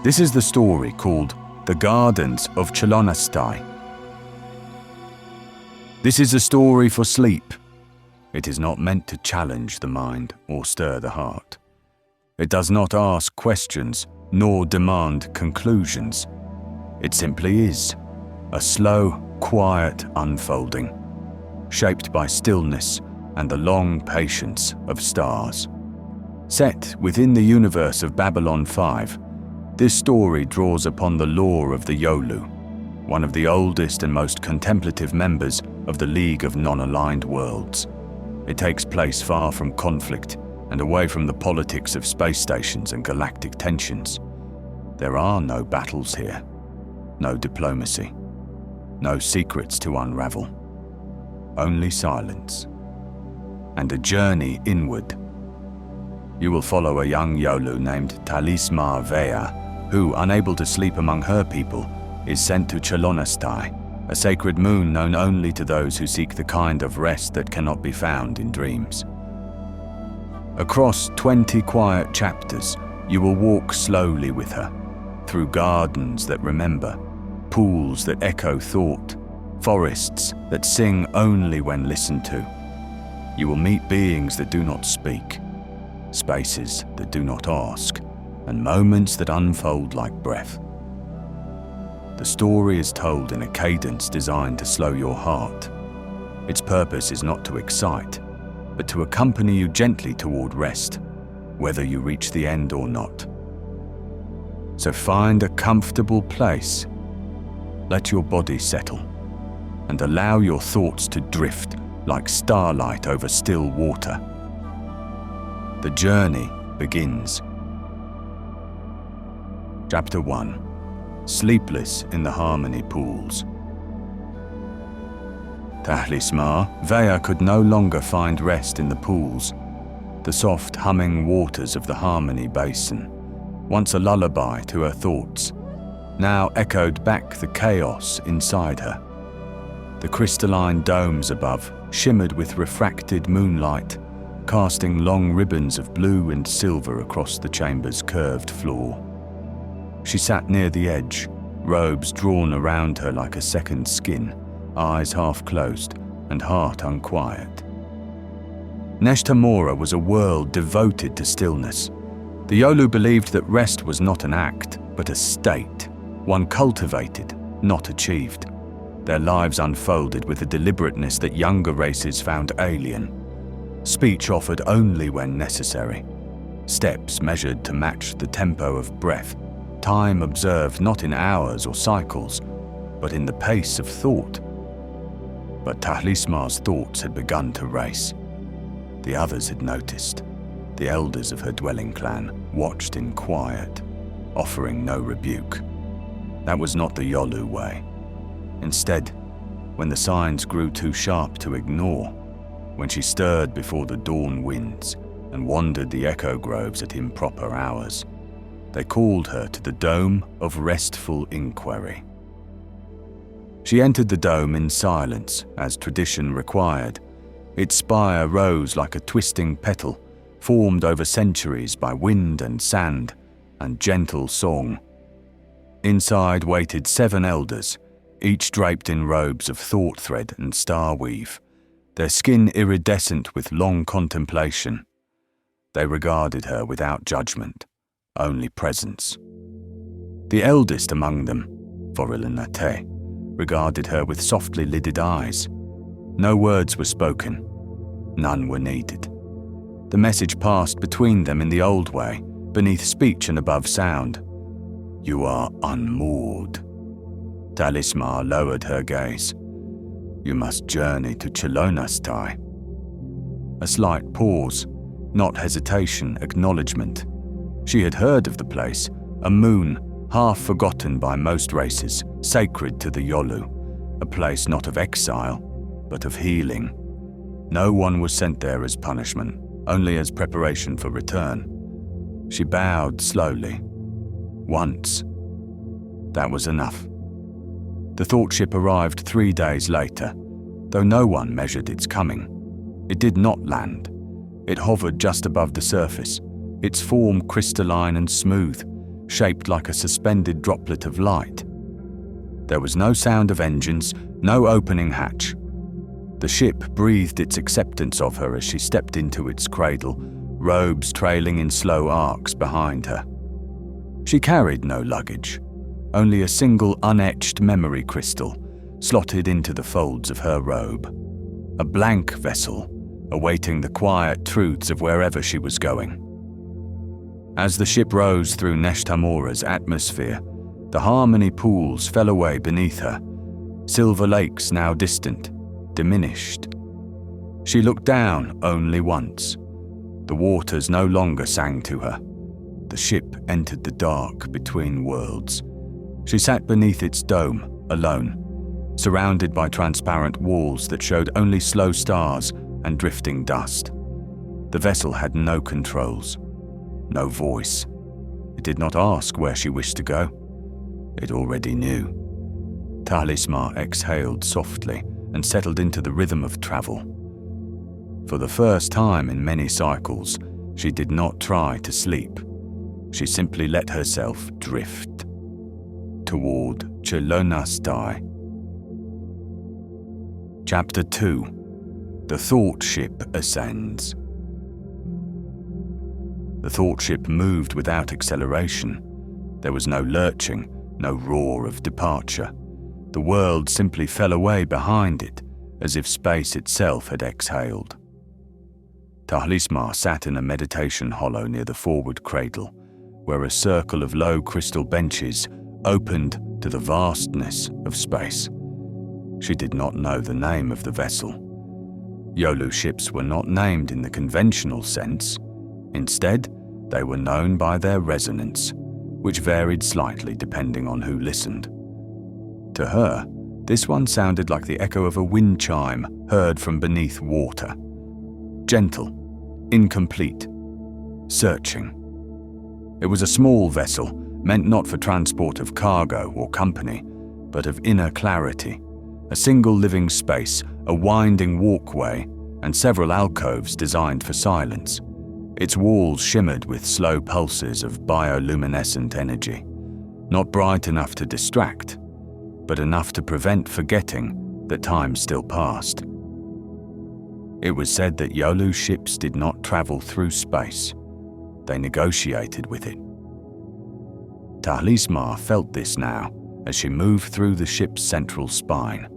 This is the story called The Gardens of Chlonastai. This is a story for sleep. It is not meant to challenge the mind or stir the heart. It does not ask questions nor demand conclusions. It simply is a slow, quiet unfolding, shaped by stillness and the long patience of stars. Set within the universe of Babylon 5, this story draws upon the lore of the Yolu, one of the oldest and most contemplative members of the League of Non-Aligned Worlds. It takes place far from conflict and away from the politics of space stations and galactic tensions. There are no battles here, no diplomacy, no secrets to unravel, only silence and a journey inward. You will follow a young Yolu named Tahlis'mar Veya, who, unable to sleep among her people, is sent to Chlonastai, a sacred moon known only to those who seek the kind of rest that cannot be found in dreams. Across 20 quiet chapters, you will walk slowly with her, through gardens that remember, pools that echo thought, forests that sing only when listened to. You will meet beings that do not speak, spaces that do not ask, and moments that unfold like breath. The story is told in a cadence designed to slow your heart. Its purpose is not to excite, but to accompany you gently toward rest, whether you reach the end or not. So find a comfortable place, let your body settle, and allow your thoughts to drift like starlight over still water. The journey begins. Chapter 1. Sleepless in the Harmony Pools. Tahlis'mar Veya could no longer find rest in the pools, the soft humming waters of the Harmony Basin, once a lullaby to her thoughts, now echoed back the chaos inside her. The crystalline domes above shimmered with refracted moonlight, casting long ribbons of blue and silver across the chamber's curved floor. She sat near the edge, robes drawn around her like a second skin, eyes half closed and heart unquiet. Neshtamora was a world devoted to stillness. The Yolu believed that rest was not an act, but a state, one cultivated, not achieved. Their lives unfolded with a deliberateness that younger races found alien. Speech offered only when necessary. Steps measured to match the tempo of breath. Time observed not in hours or cycles, but in the pace of thought. But Tahlis'mar's thoughts had begun to race. The others had noticed. The elders of her dwelling clan watched in quiet, offering no rebuke. That was not the Yolu way. Instead, when the signs grew too sharp to ignore, when she stirred before the dawn winds and wandered the echo groves at improper hours, they called her to the dome of restful inquiry. She entered the dome in silence, as tradition required. Its spire rose like a twisting petal, formed over centuries by wind and sand and gentle song. Inside waited 7 elders, each draped in robes of thought thread and star weave, their skin iridescent with long contemplation. They regarded her without judgment, only presence. The eldest among them, Relaxation, regarded her with softly lidded eyes. No words were spoken, none were needed. The message passed between them in the old way, beneath speech and above sound. You are unmoored. Tahlis'mar lowered her gaze. You must journey to Chlonastai. A slight pause, not hesitation, acknowledgement. She had heard of the place, a moon, half forgotten by most races, sacred to the Yolu, a place not of exile, but of healing. No one was sent there as punishment, only as preparation for return. She bowed slowly. Once. That was enough. The thought ship arrived 3 days later, though no one measured its coming. It did not land. It hovered just above the surface, its form crystalline and smooth, shaped like a suspended droplet of light. There was no sound of engines, no opening hatch. The ship breathed its acceptance of her as she stepped into its cradle, robes trailing in slow arcs behind her. She carried no luggage, only a single unetched memory crystal slotted into the folds of her robe. A blank vessel, awaiting the quiet truths of wherever she was going. As the ship rose through Neshtamura's atmosphere, the harmony pools fell away beneath her, silver lakes now distant, diminished. She looked down only once. The waters no longer sang to her. The ship entered the dark between worlds. She sat beneath its dome, alone, surrounded by transparent walls that showed only slow stars and drifting dust. The vessel had no controls, no voice. It did not ask where she wished to go. It already knew. Tahlis'mar exhaled softly and settled into the rhythm of travel. For the first time in many cycles, she did not try to sleep. She simply let herself drift toward Chlonastai. Chapter 2. The Thought Ship Ascends. The thought ship moved without acceleration. There was no lurching, no roar of departure. The world simply fell away behind it, as if space itself had exhaled. Tahlis'mar sat in a meditation hollow near the forward cradle, where a circle of low crystal benches opened to the vastness of space. She did not know the name of the vessel. Yolu ships were not named in the conventional sense. Instead, they were known by their resonance, which varied slightly depending on who listened. To her, this one sounded like the echo of a wind chime heard from beneath water. Gentle, incomplete, searching. It was a small vessel, meant not for transport of cargo or company, but of inner clarity. A single living space, a winding walkway, and several alcoves designed for silence. Its walls shimmered with slow pulses of bioluminescent energy, not bright enough to distract, but enough to prevent forgetting that time still passed. It was said that Yolu ships did not travel through space. They negotiated with it. Tahlis'mar felt this now as she moved through the ship's central spine.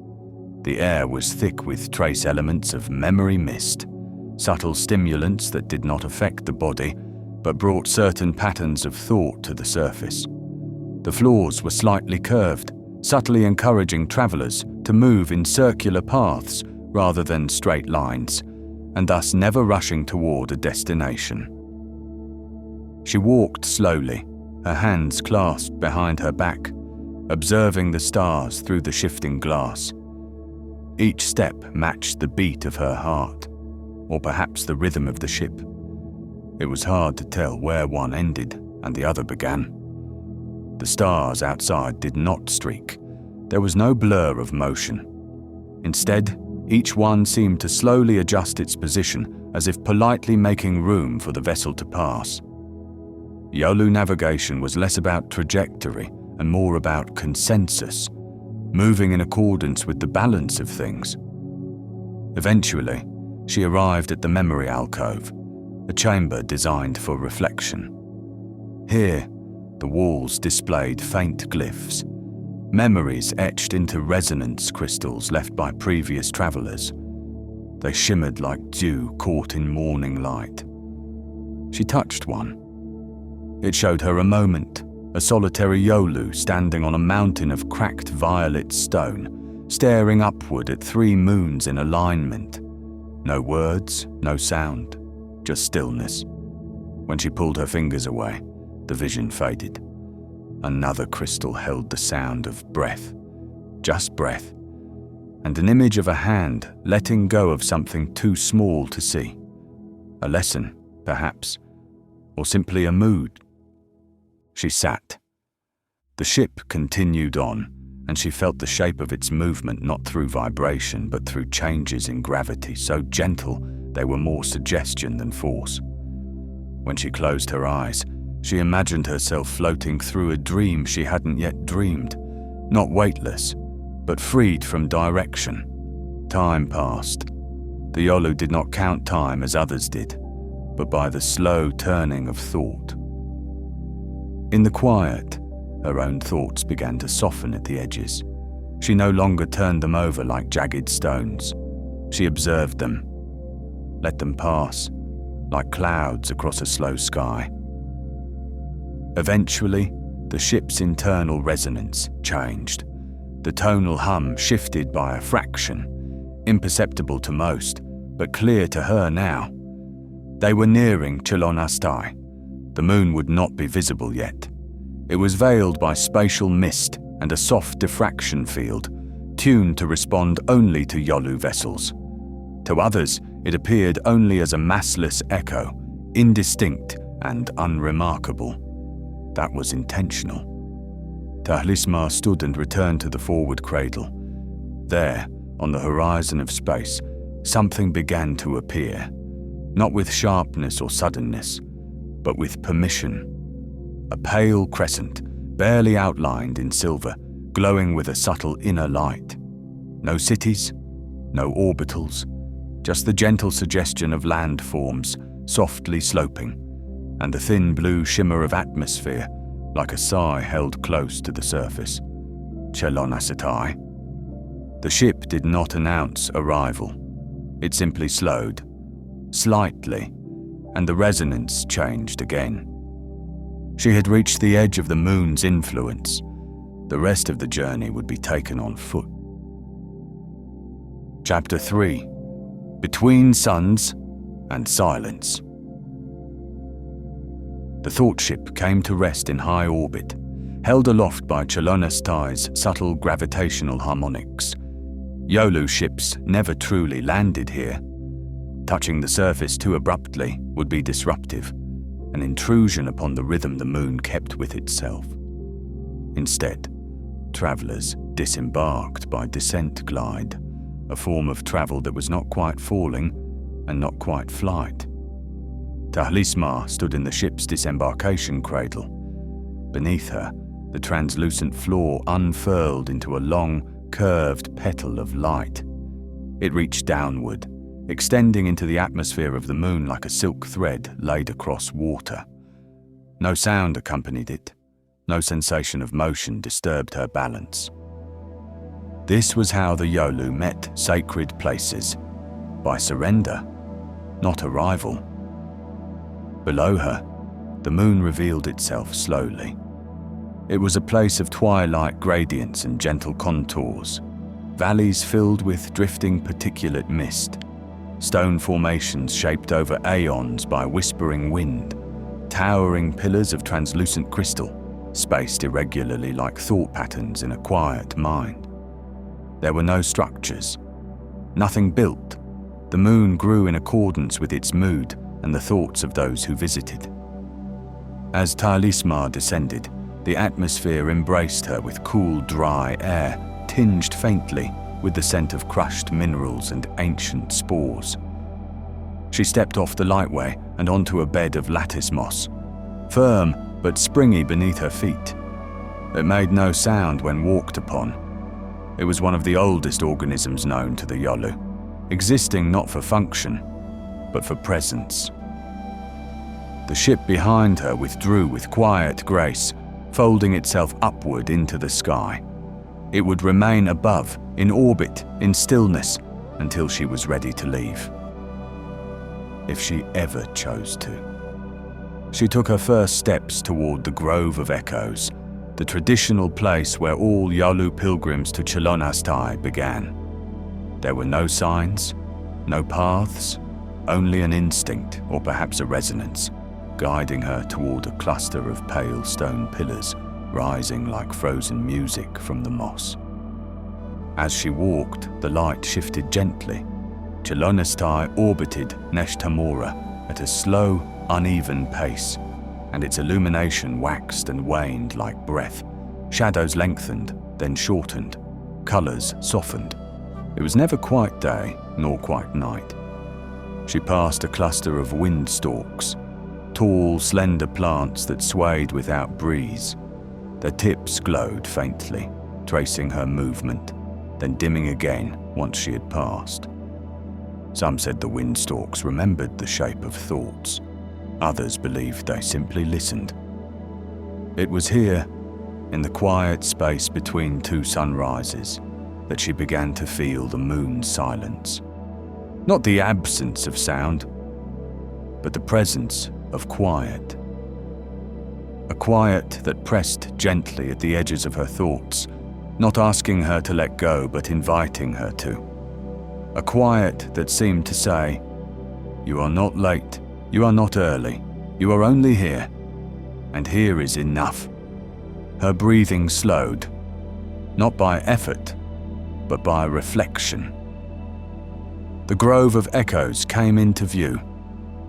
The air was thick with trace elements of memory mist, subtle stimulants that did not affect the body, but brought certain patterns of thought to the surface. The floors were slightly curved, subtly encouraging travelers to move in circular paths rather than straight lines, and thus never rushing toward a destination. She walked slowly, her hands clasped behind her back, observing the stars through the shifting glass. Each step matched the beat of her heart, or perhaps the rhythm of the ship. It was hard to tell where one ended and the other began. The stars outside did not streak. There was no blur of motion. Instead, each one seemed to slowly adjust its position as if politely making room for the vessel to pass. Yolu navigation was less about trajectory and more about consensus, moving in accordance with the balance of things. Eventually, she arrived at the memory alcove, a chamber designed for reflection. Here, the walls displayed faint glyphs, memories etched into resonance crystals left by previous travelers. They shimmered like dew caught in morning light. She touched one. It showed her a moment, a solitary Yolu standing on a mountain of cracked violet stone, staring upward at 3 moons in alignment. No words, no sound, just stillness. When she pulled her fingers away, the vision faded. Another crystal held the sound of breath, just breath, and an image of a hand letting go of something too small to see. A lesson, perhaps, or simply a mood. She sat. The ship continued on, and she felt the shape of its movement not through vibration but through changes in gravity so gentle they were more suggestion than force. When she closed her eyes, She imagined herself floating through a dream she hadn't yet dreamed, not weightless, but freed from direction. Time passed. The Yolu did not count time as others did, but by the slow turning of thought. In the quiet, her own thoughts began to soften at the edges. She no longer turned them over like jagged stones. She observed them, let them pass, like clouds across a slow sky. Eventually, the ship's internal resonance changed. The tonal hum shifted by a fraction, imperceptible to most, but clear to her now. They were nearing Chlonastai. The moon would not be visible yet. It was veiled by spatial mist and a soft diffraction field, tuned to respond only to Yolu vessels. To others, it appeared only as a massless echo, indistinct and unremarkable. That was intentional. Tahlis'mar stood and returned to the forward cradle. There, on the horizon of space, something began to appear, not with sharpness or suddenness, but with permission. A pale crescent, barely outlined in silver, glowing with a subtle inner light. No cities, no orbitals, just the gentle suggestion of landforms, softly sloping, and the thin blue shimmer of atmosphere, like a sigh held close to the surface. Chlonastai. The ship did not announce arrival. It simply slowed, slightly, and the resonance changed again. She had reached the edge of the moon's influence. The rest of the journey would be taken on foot. Chapter 3. Between Suns and Silence. The thought ship came to rest in high orbit, held aloft by Chlonastai's subtle gravitational harmonics. Yolu ships never truly landed here. Touching the surface too abruptly would be disruptive, an intrusion upon the rhythm the moon kept with itself. Instead, travelers disembarked by descent glide, a form of travel that was not quite falling and not quite flight. Tahlis'mar stood in the ship's disembarkation cradle. Beneath her, the translucent floor unfurled into a long, curved petal of light. It reached downward, extending into the atmosphere of the moon like a silk thread laid across water. No sound accompanied it. No sensation of motion disturbed her balance. This was how the Yolu met sacred places, by surrender, not arrival. Below her, the moon revealed itself slowly. It was a place of twilight gradients and gentle contours, valleys filled with drifting particulate mist, stone formations shaped over aeons by whispering wind, towering pillars of translucent crystal, spaced irregularly like thought patterns in a quiet mind. There were no structures, nothing built. The moon grew in accordance with its mood and the thoughts of those who visited. As Tahlis'mar descended, the atmosphere embraced her with cool, dry air, tinged faintly with the scent of crushed minerals and ancient spores. She stepped off the lightway and onto a bed of lattice moss, firm but springy beneath her feet. It made no sound when walked upon. It was one of the oldest organisms known to the Yolu, existing not for function, but for presence. The ship behind her withdrew with quiet grace, folding itself upward into the sky. It would remain above, in orbit, in stillness, until she was ready to leave. If she ever chose to. She took her first steps toward the Grove of Echoes, the traditional place where all Yolu pilgrims to Chlonastai began. There were no signs, no paths, only an instinct or perhaps a resonance, guiding her toward a cluster of pale stone pillars rising like frozen music from the moss. As she walked, the light shifted gently. Chlonastai orbited Neshtamora at a slow, uneven pace, and its illumination waxed and waned like breath. Shadows lengthened, then shortened. Colors softened. It was never quite day, nor quite night. She passed a cluster of wind stalks. tall, slender plants that swayed without breeze. Their tips glowed faintly, tracing her movement, then dimming again once she had passed. Some said the windstalks remembered the shape of thoughts. Others believed they simply listened. It was here, in the quiet space between two sunrises, that she began to feel the moon's silence. Not the absence of sound, but the presence of quiet. A quiet that pressed gently at the edges of her thoughts, not asking her to let go, but inviting her to. A quiet that seemed to say, "You are not late, you are not early, you are only here, and here is enough." Her breathing slowed, not by effort, but by reflection. The grove of echoes came into view,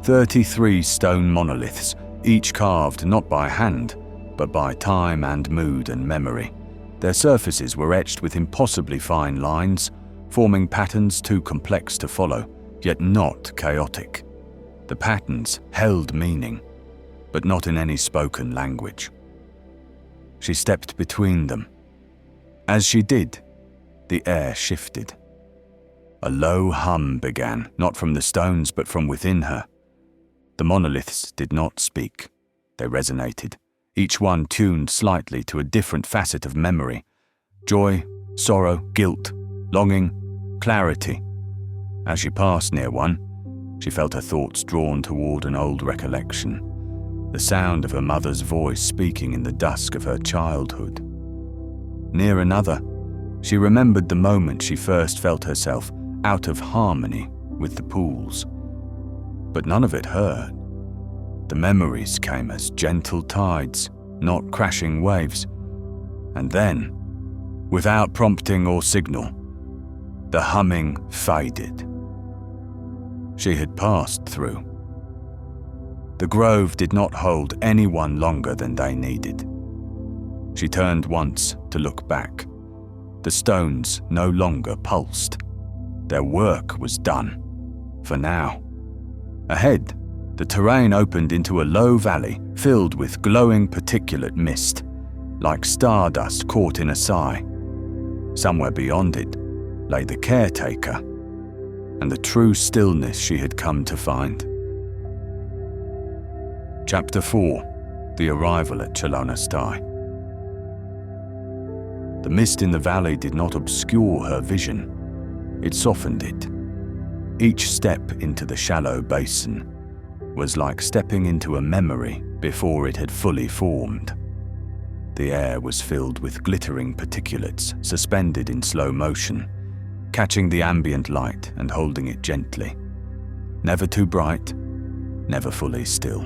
33 stone monoliths, each carved not by hand, but by time and mood and memory. Their surfaces were etched with impossibly fine lines, forming patterns too complex to follow, yet not chaotic. The patterns held meaning, but not in any spoken language. She stepped between them. As she did, the air shifted. A low hum began, not from the stones but from within her. The monoliths did not speak. They resonated, each one tuned slightly to a different facet of memory. Joy, sorrow, guilt, longing, clarity. As she passed near one, she felt her thoughts drawn toward an old recollection, the sound of her mother's voice speaking in the dusk of her childhood. Near another, she remembered the moment she first felt herself out of harmony with the pools. But none of it hurt. The memories came as gentle tides, not crashing waves. And then, without prompting or signal, the humming faded. She had passed through. The grove did not hold anyone longer than they needed. She turned once to look back. The stones no longer pulsed. Their work was done, for now. Ahead, the terrain opened into a low valley filled with glowing particulate mist, like stardust caught in a sigh. Somewhere beyond it lay the caretaker, and the true stillness she had come to find. Chapter 4. The Arrival at Chlonastai. The mist in the valley did not obscure her vision. It softened it. Each step into the shallow basin was like stepping into a memory before it had fully formed. The air was filled with glittering particulates suspended in slow motion, catching the ambient light and holding it gently. Never too bright, never fully still.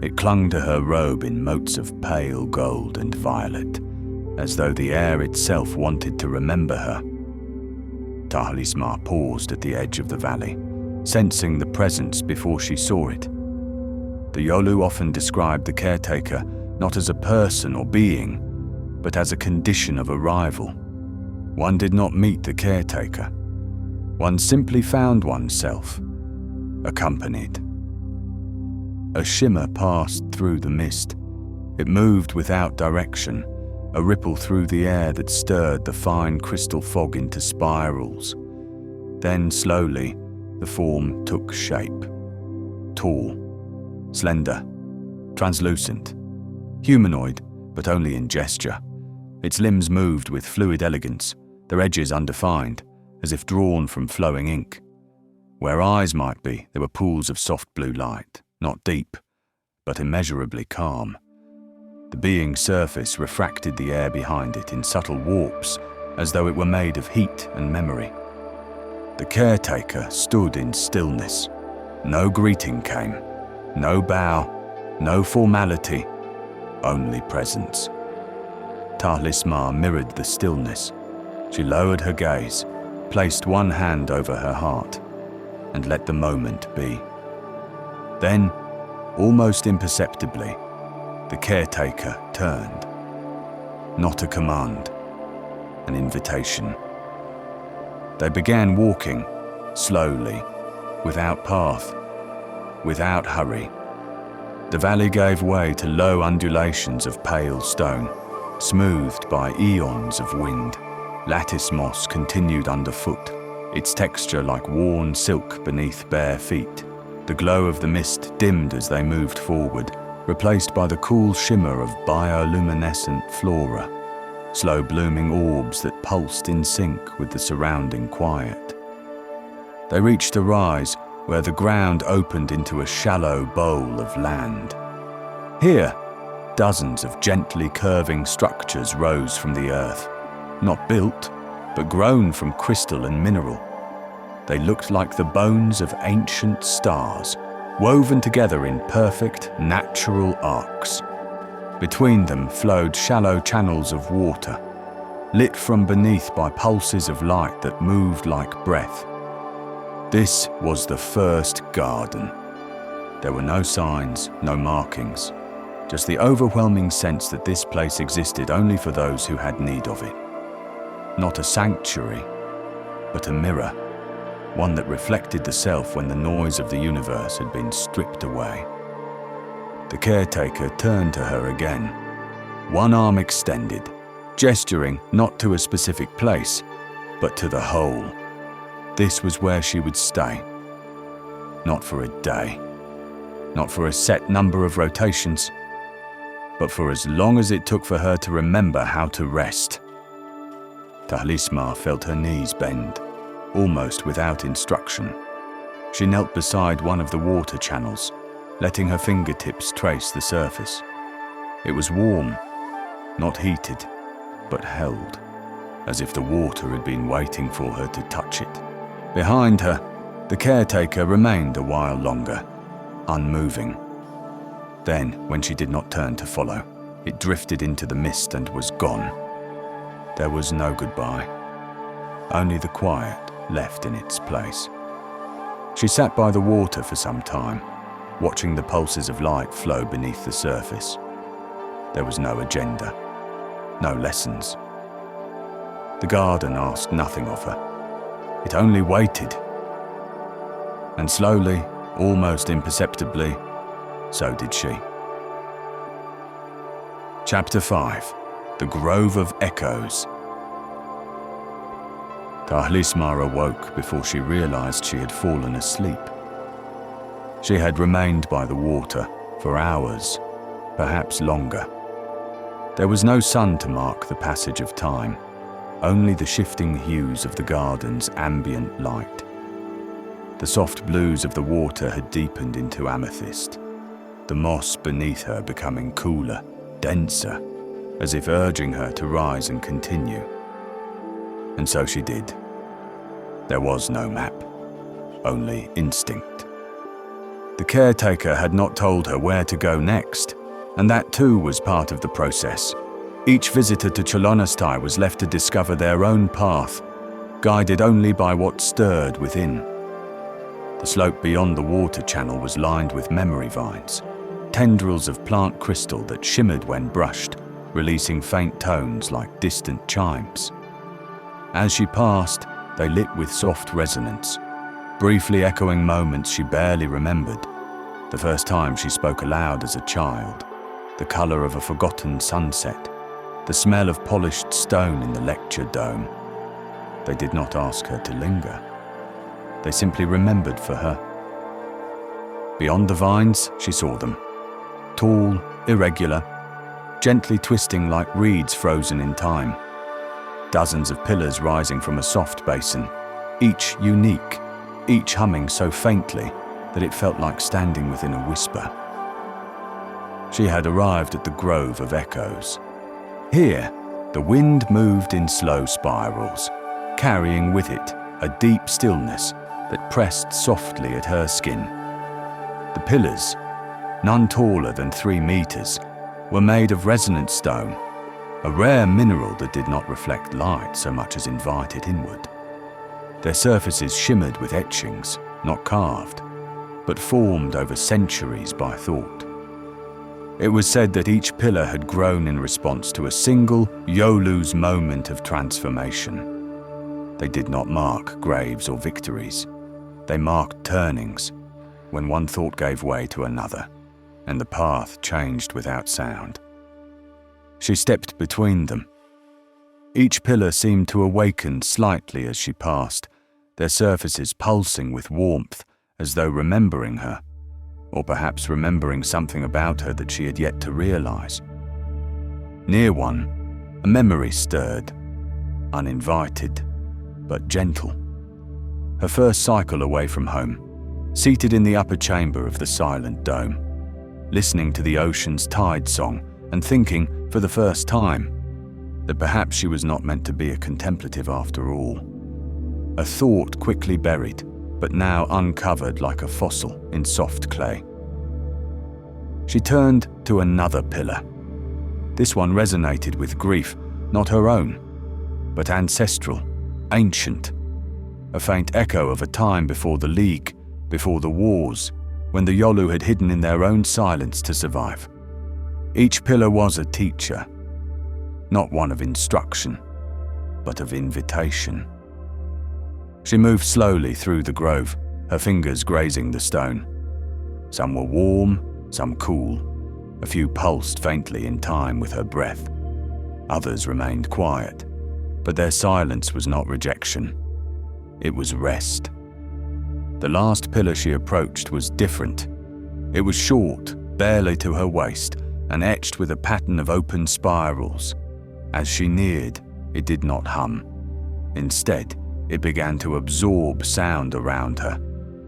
It clung to her robe in motes of pale gold and violet, as though the air itself wanted to remember her. Tahlis'mar paused at the edge of the valley, sensing the presence before she saw it. The Yolu often described the caretaker not as a person or being, but as a condition of arrival. One did not meet the caretaker. One simply found oneself accompanied. A shimmer passed through the mist. It moved without direction, a ripple through the air that stirred the fine crystal fog into spirals. Then slowly, the form took shape. Tall, slender, translucent, humanoid, but only in gesture. Its limbs moved with fluid elegance, their edges undefined, as if drawn from flowing ink. Where eyes might be, there were pools of soft blue light, not deep, but immeasurably calm. The being's surface refracted the air behind it in subtle warps, as though it were made of heat and memory. The caretaker stood in stillness. No greeting came, no bow, no formality, only presence. Tahlis'mar mirrored the stillness. She lowered her gaze, placed one hand over her heart, and let the moment be. Then, almost imperceptibly, the caretaker turned. Not a command, an invitation. They began walking, slowly, without path, without hurry, The valley gave way to low undulations of pale stone, smoothed by eons of wind. Lattice moss continued underfoot, its texture like worn silk beneath bare feet. The glow of the mist dimmed as they moved forward, replaced by the cool shimmer of bioluminescent flora, slow-blooming orbs that pulsed in sync with the surrounding quiet. They reached a rise where the ground opened into a shallow bowl of land. Here, dozens of gently curving structures rose from the earth, not built, but grown from crystal and mineral. They looked like the bones of ancient stars, woven together in perfect, natural arcs. Between them flowed shallow channels of water, lit from beneath by pulses of light that moved like breath. This was the first garden. There were no signs, no markings, just the overwhelming sense that this place existed only for those who had need of it. Not a sanctuary, but a mirror, one that reflected the self when the noise of the universe had been stripped away. The caretaker turned to her again, one arm extended, gesturing not to a specific place, but to the whole. This was where she would stay. Not for a day, not for a set number of rotations, but for as long as it took for her to remember how to rest. Tahlis'mar felt her knees bend, almost without instruction. She knelt beside one of the water channels, letting her fingertips trace the surface. It was warm, not heated, but held, as if the water had been waiting for her to touch it. Behind her, the caretaker remained a while longer, unmoving. Then, when she did not turn to follow, it drifted into the mist and was gone. There was no goodbye, only the quiet left in its place. She sat by the water for some time, watching the pulses of light flow beneath the surface. There was no agenda, no lessons. The garden asked nothing of her. It only waited. And slowly, almost imperceptibly, so did she. Chapter 5. The Grove of Echoes. Tahlis'mar awoke before she realized she had fallen asleep. She had remained by the water for hours, perhaps longer. There was no sun to mark the passage of time, only the shifting hues of the garden's ambient light. The soft blues of the water had deepened into amethyst, the moss beneath her becoming cooler, denser, as if urging her to rise and continue. And so she did. There was no map, only instinct. The caretaker had not told her where to go next, and that too was part of the process. Each visitor to Chlonastai was left to discover their own path, guided only by what stirred within. The slope beyond the water channel was lined with memory vines, tendrils of plant crystal that shimmered when brushed, releasing faint tones like distant chimes. As she passed, they lit with soft resonance, briefly echoing moments she barely remembered. The first time she spoke aloud as a child, the color of a forgotten sunset, the smell of polished stone in the lecture dome. They did not ask her to linger. They simply remembered for her. Beyond the vines, she saw them. Tall, irregular, gently twisting like reeds frozen in time. Dozens of pillars rising from a soft basin, each unique, each humming so faintly that it felt like standing within a whisper. She had arrived at the Grove of Echoes. Here, the wind moved in slow spirals, carrying with it a deep stillness that pressed softly at her skin. The pillars, none taller than 3 meters, were made of resonant stone, a rare mineral that did not reflect light so much as invite it inward. Their surfaces shimmered with etchings, not carved, but formed over centuries by thought. It was said that each pillar had grown in response to a single Yolu's moment of transformation. They did not mark graves or victories. They marked turnings, when one thought gave way to another, and the path changed without sound. She stepped between them. Each pillar seemed to awaken slightly as she passed, their surfaces pulsing with warmth as though remembering her, or perhaps remembering something about her that she had yet to realize. Near one, a memory stirred, uninvited, but gentle. Her first cycle away from home, seated in the upper chamber of the silent dome, listening to the ocean's tide song and thinking, for the first time, that perhaps she was not meant to be a contemplative after all. A thought quickly buried, but now uncovered like a fossil in soft clay. She turned to another pillar. This one resonated with grief, not her own, but ancestral, ancient, a faint echo of a time before the League, before the wars, when the Yolu had hidden in their own silence to survive. Each pillar was a teacher, not one of instruction, but of invitation. She moved slowly through the grove, her fingers grazing the stone. Some were warm, some cool. A few pulsed faintly in time with her breath. Others remained quiet, but their silence was not rejection. It was rest. The last pillar she approached was different. It was short, barely to her waist, and etched with a pattern of open spirals. As she neared, it did not hum. Instead, it began to absorb sound around her.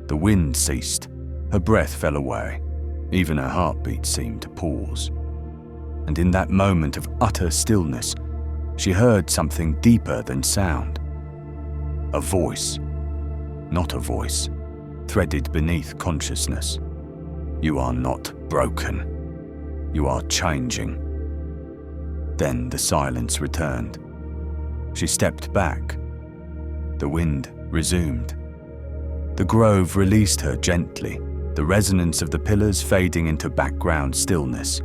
The wind ceased. Her breath fell away. Even her heartbeat seemed to pause. And in that moment of utter stillness, she heard something deeper than sound. A voice, not a voice, threaded beneath consciousness. You are not broken. You are changing. Then the silence returned. She stepped back. The wind resumed. The grove released her gently, the resonance of the pillars fading into background stillness.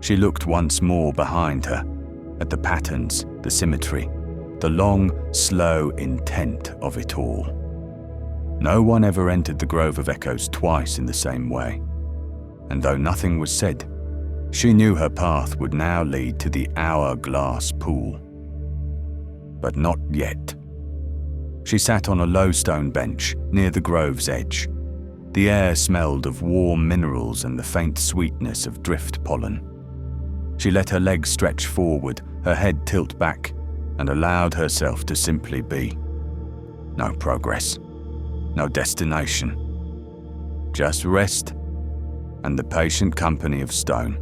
She looked once more behind her, at the patterns, the symmetry, the long, slow intent of it all. No one ever entered the Grove of Echoes twice in the same way, and though nothing was said, she knew her path would now lead to the hourglass pool. But not yet. She sat on a low stone bench near the grove's edge. The air smelled of warm minerals and the faint sweetness of drift pollen. She let her legs stretch forward, her head tilt back, and allowed herself to simply be. No progress, no destination. Just rest and the patient company of stone.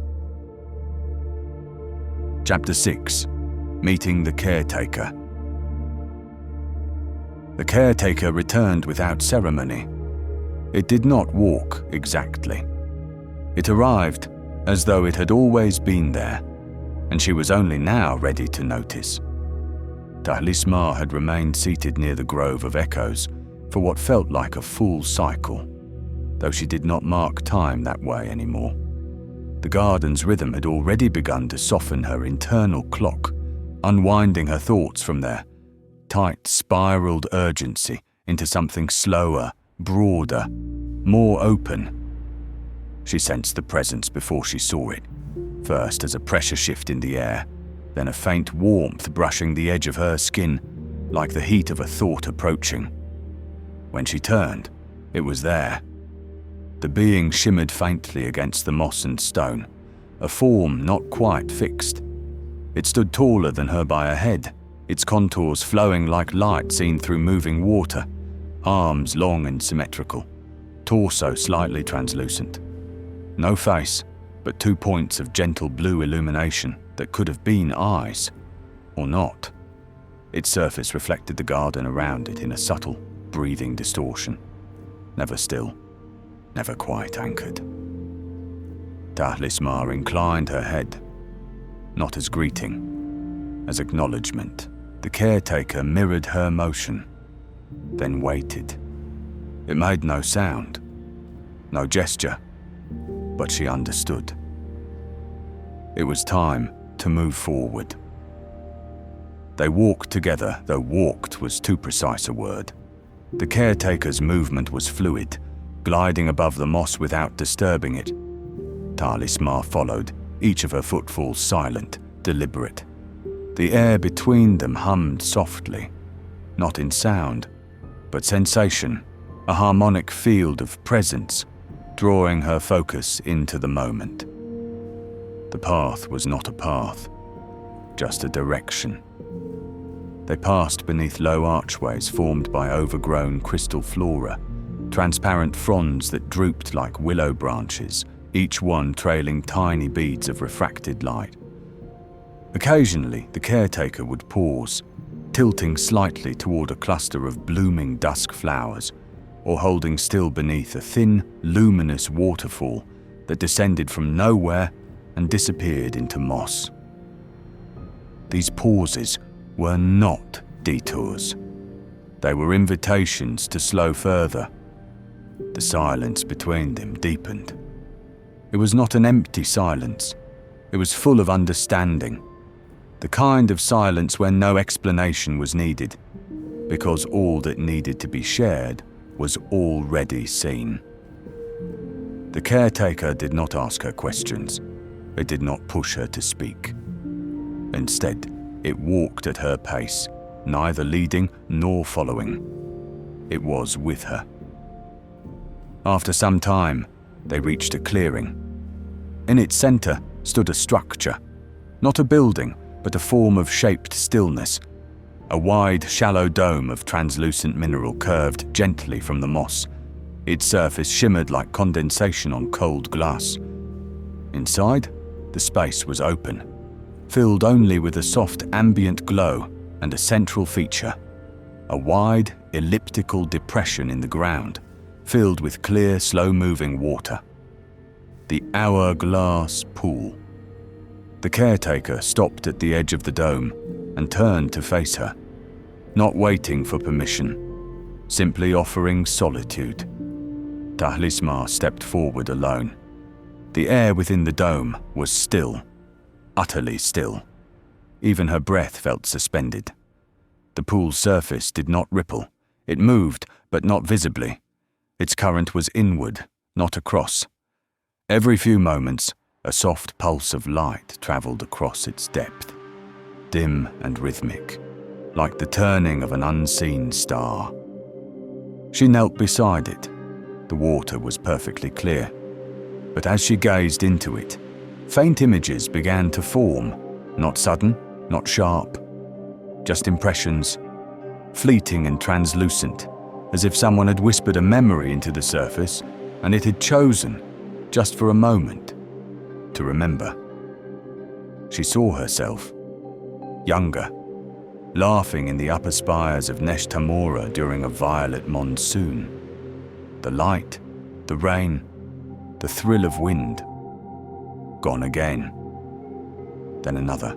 Chapter 6. Meeting the Caretaker. The caretaker returned without ceremony. It did not walk exactly. It arrived as though it had always been there, and she was only now ready to notice. Tahlis'mar had remained seated near the Grove of Echoes for what felt like a full cycle, though she did not mark time that way anymore. The garden's rhythm had already begun to soften her internal clock, unwinding her thoughts from their tight, spiraled urgency into something slower, broader, more open. She sensed the presence before she saw it, first as a pressure shift in the air, then a faint warmth brushing the edge of her skin, like the heat of a thought approaching. When she turned, it was there. The being shimmered faintly against the moss and stone, a form not quite fixed. It stood taller than her by a head, its contours flowing like light seen through moving water, arms long and symmetrical, torso slightly translucent. No face, but 2 points of gentle blue illumination that could have been eyes, or not. Its surface reflected the garden around it in a subtle, breathing distortion, never still, never quite anchored. Tahlis'mar inclined her head, not as greeting, as acknowledgement. The caretaker mirrored her motion, then waited. It made no sound, no gesture, but she understood. It was time to move forward. They walked together, though walked was too precise a word. The caretaker's movement was fluid, gliding above the moss without disturbing it. Tahlis'mar followed, each of her footfalls silent, deliberate. The air between them hummed softly, not in sound, but sensation, a harmonic field of presence, drawing her focus into the moment. The path was not a path, just a direction. They passed beneath low archways formed by overgrown crystal flora, transparent fronds that drooped like willow branches, each one trailing tiny beads of refracted light. Occasionally, the caretaker would pause, tilting slightly toward a cluster of blooming dusk flowers, or holding still beneath a thin, luminous waterfall that descended from nowhere and disappeared into moss. These pauses were not detours. They were invitations to slow further. The silence between them deepened. It was not an empty silence. It was full of understanding. The kind of silence where no explanation was needed, because all that needed to be shared was already seen. The caretaker did not ask her questions. It did not push her to speak. Instead, it walked at her pace, neither leading nor following. It was with her. After some time, they reached a clearing. In its center stood a structure, not a building, but a form of shaped stillness. A wide, shallow dome of translucent mineral curved gently from the moss. Its surface shimmered like condensation on cold glass. Inside, the space was open, filled only with a soft ambient glow and a central feature, a wide, elliptical depression in the ground, filled with clear, slow-moving water. The hourglass pool. The caretaker stopped at the edge of the dome and turned to face her, not waiting for permission, simply offering solitude. Tahlis'mar stepped forward alone. The air within the dome was still, utterly still. Even her breath felt suspended. The pool's surface did not ripple. It moved, but not visibly. Its current was inward, not across. Every few moments, a soft pulse of light traveled across its depth, dim and rhythmic, like the turning of an unseen star. She knelt beside it. The water was perfectly clear, but as she gazed into it, faint images began to form, not sudden, not sharp, just impressions, fleeting and translucent, as if someone had whispered a memory into the surface and it had chosen, just for a moment, to remember. She saw herself, younger, laughing in the upper spires of Neshtamora during a violet monsoon. The light, the rain, the thrill of wind. Gone again. Then another,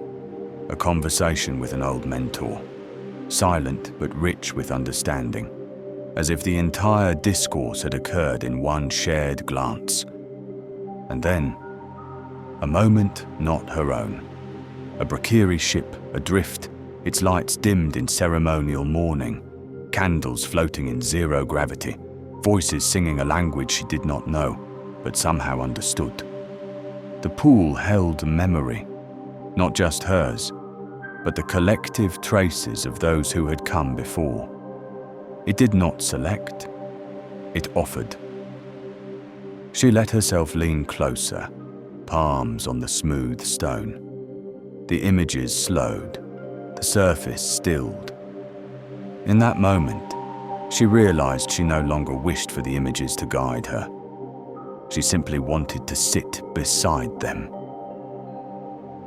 a conversation with an old mentor, silent but rich with understanding, as if the entire discourse had occurred in one shared glance. And then, a moment not her own. A Brakiri ship adrift, its lights dimmed in ceremonial mourning, candles floating in zero gravity, voices singing a language she did not know, but somehow understood. The pool held memory, not just hers, but the collective traces of those who had come before. It did not select, it offered. She let herself lean closer, palms on the smooth stone. The images slowed, the surface stilled. In that moment, she realized she no longer wished for the images to guide her. She simply wanted to sit beside them.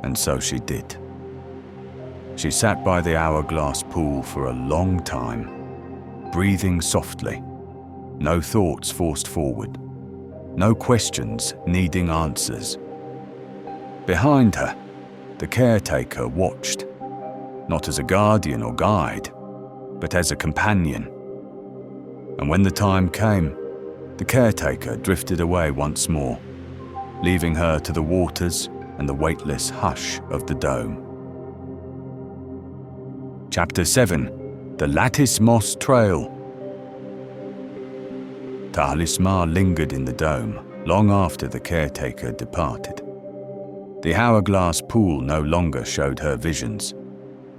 And so she did. She sat by the hourglass pool for a long time, breathing softly, no thoughts forced forward, no questions needing answers. Behind her, the caretaker watched, not as a guardian or guide, but as a companion. And when the time came, the caretaker drifted away once more, leaving her to the waters and the weightless hush of the dome. Chapter 7. The Lattice Moss Trail. Tahlis'mar lingered in the dome, long after the caretaker departed. The hourglass pool no longer showed her visions.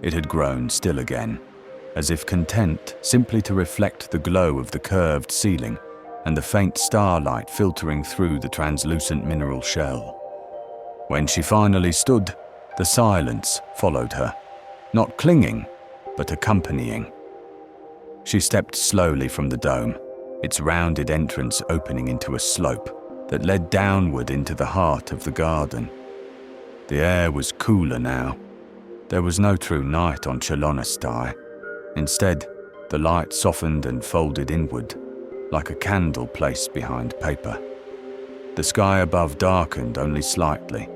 It had grown still again, as if content simply to reflect the glow of the curved ceiling and the faint starlight filtering through the translucent mineral shell. When she finally stood, the silence followed her, not clinging, but accompanying. She stepped slowly from the dome, its rounded entrance opening into a slope that led downward into the heart of the garden. The air was cooler now. There was no true night on Chlonastai. Instead, the light softened and folded inward, like a candle placed behind paper. The sky above darkened only slightly,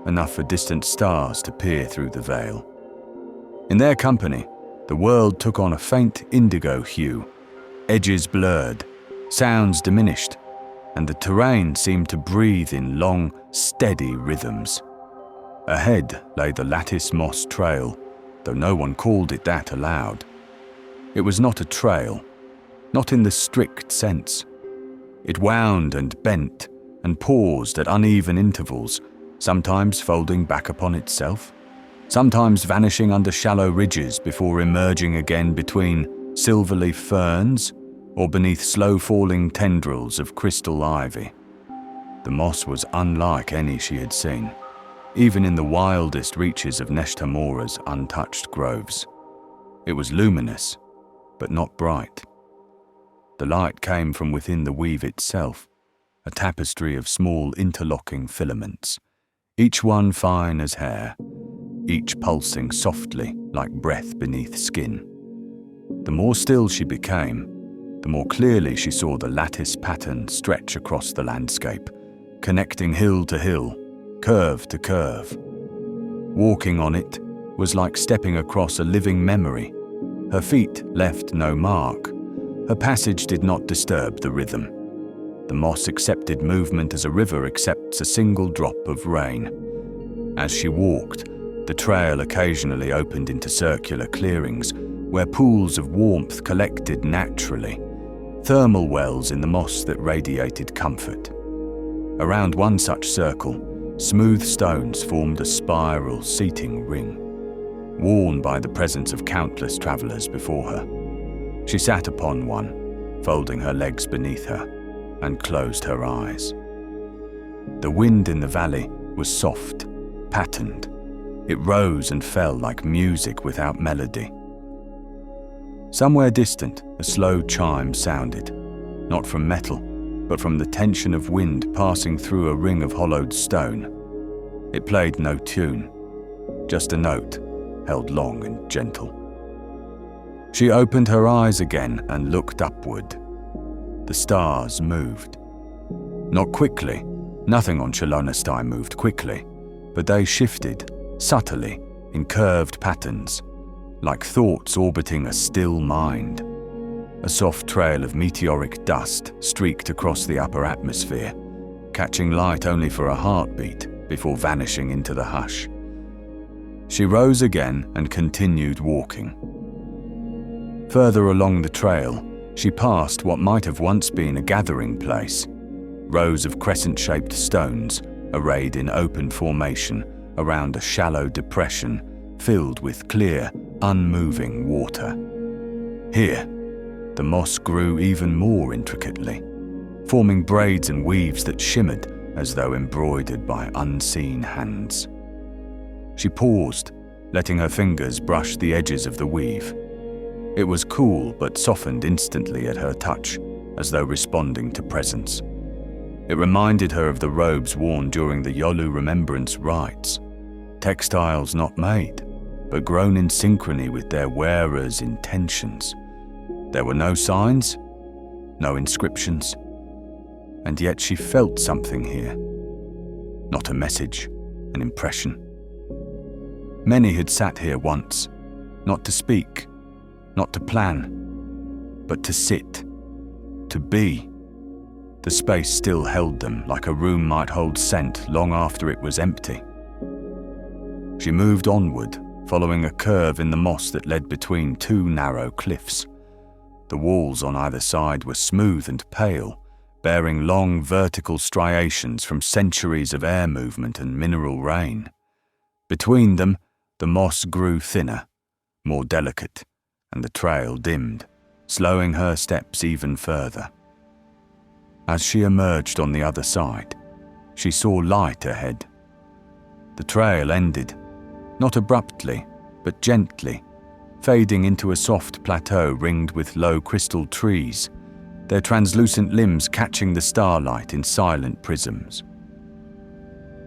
enough for distant stars to peer through the veil. In their company, the world took on a faint indigo hue, edges blurred, sounds diminished, and the terrain seemed to breathe in long, steady rhythms. Ahead lay the lattice moss trail, though no one called it that aloud. It was not a trail, not in the strict sense. It wound and bent and paused at uneven intervals, sometimes folding back upon itself, sometimes vanishing under shallow ridges before emerging again between silverleaf ferns or beneath slow-falling tendrils of crystal ivy. The moss was unlike any she had seen, even in the wildest reaches of Neshtamora's untouched groves. It was luminous, but not bright. The light came from within the weave itself, a tapestry of small interlocking filaments, each one fine as hair, each pulsing softly like breath beneath skin. The more still she became, the more clearly she saw the lattice pattern stretch across the landscape, connecting hill to hill, curve to curve. Walking on it was like stepping across a living memory. Her feet left no mark. Her passage did not disturb the rhythm. The moss accepted movement as a river accepts a single drop of rain. As she walked, the trail occasionally opened into circular clearings where pools of warmth collected naturally, thermal wells in the moss that radiated comfort. Around one such circle, smooth stones formed a spiral seating ring, worn by the presence of countless travelers before her. She sat upon one, folding her legs beneath her, and closed her eyes. The wind in the valley was soft, patterned. It rose and fell like music without melody. Somewhere distant, a slow chime sounded, not from metal, but from the tension of wind passing through a ring of hollowed stone. It played no tune, just a note, held long and gentle. She opened her eyes again and looked upward. The stars moved. Not quickly, nothing on Chlonastai moved quickly, but they shifted, subtly, in curved patterns, like thoughts orbiting a still mind. A soft trail of meteoric dust streaked across the upper atmosphere, catching light only for a heartbeat before vanishing into the hush. She rose again and continued walking. Further along the trail, she passed what might have once been a gathering place, rows of crescent-shaped stones arrayed in open formation around a shallow depression filled with clear, unmoving water. Here, the moss grew even more intricately, forming braids and weaves that shimmered as though embroidered by unseen hands. She paused, letting her fingers brush the edges of the weave. It was cool but softened instantly at her touch, as though responding to presence. It reminded her of the robes worn during the Yolu remembrance rites, textiles not made, but grown in synchrony with their wearers' intentions. There were no signs, no inscriptions, and yet she felt something here. Not a message, an impression. Many had sat here once, not to speak, not to plan, but to sit, to be. The space still held them like a room might hold scent long after it was empty. She moved onward, following a curve in the moss that led between two narrow cliffs. The walls on either side were smooth and pale, bearing long vertical striations from centuries of air movement and mineral rain. Between them, the moss grew thinner, more delicate, and the trail dimmed, slowing her steps even further. As she emerged on the other side, she saw light ahead. The trail ended, not abruptly, but gently, fading into a soft plateau ringed with low crystal trees, their translucent limbs catching the starlight in silent prisms.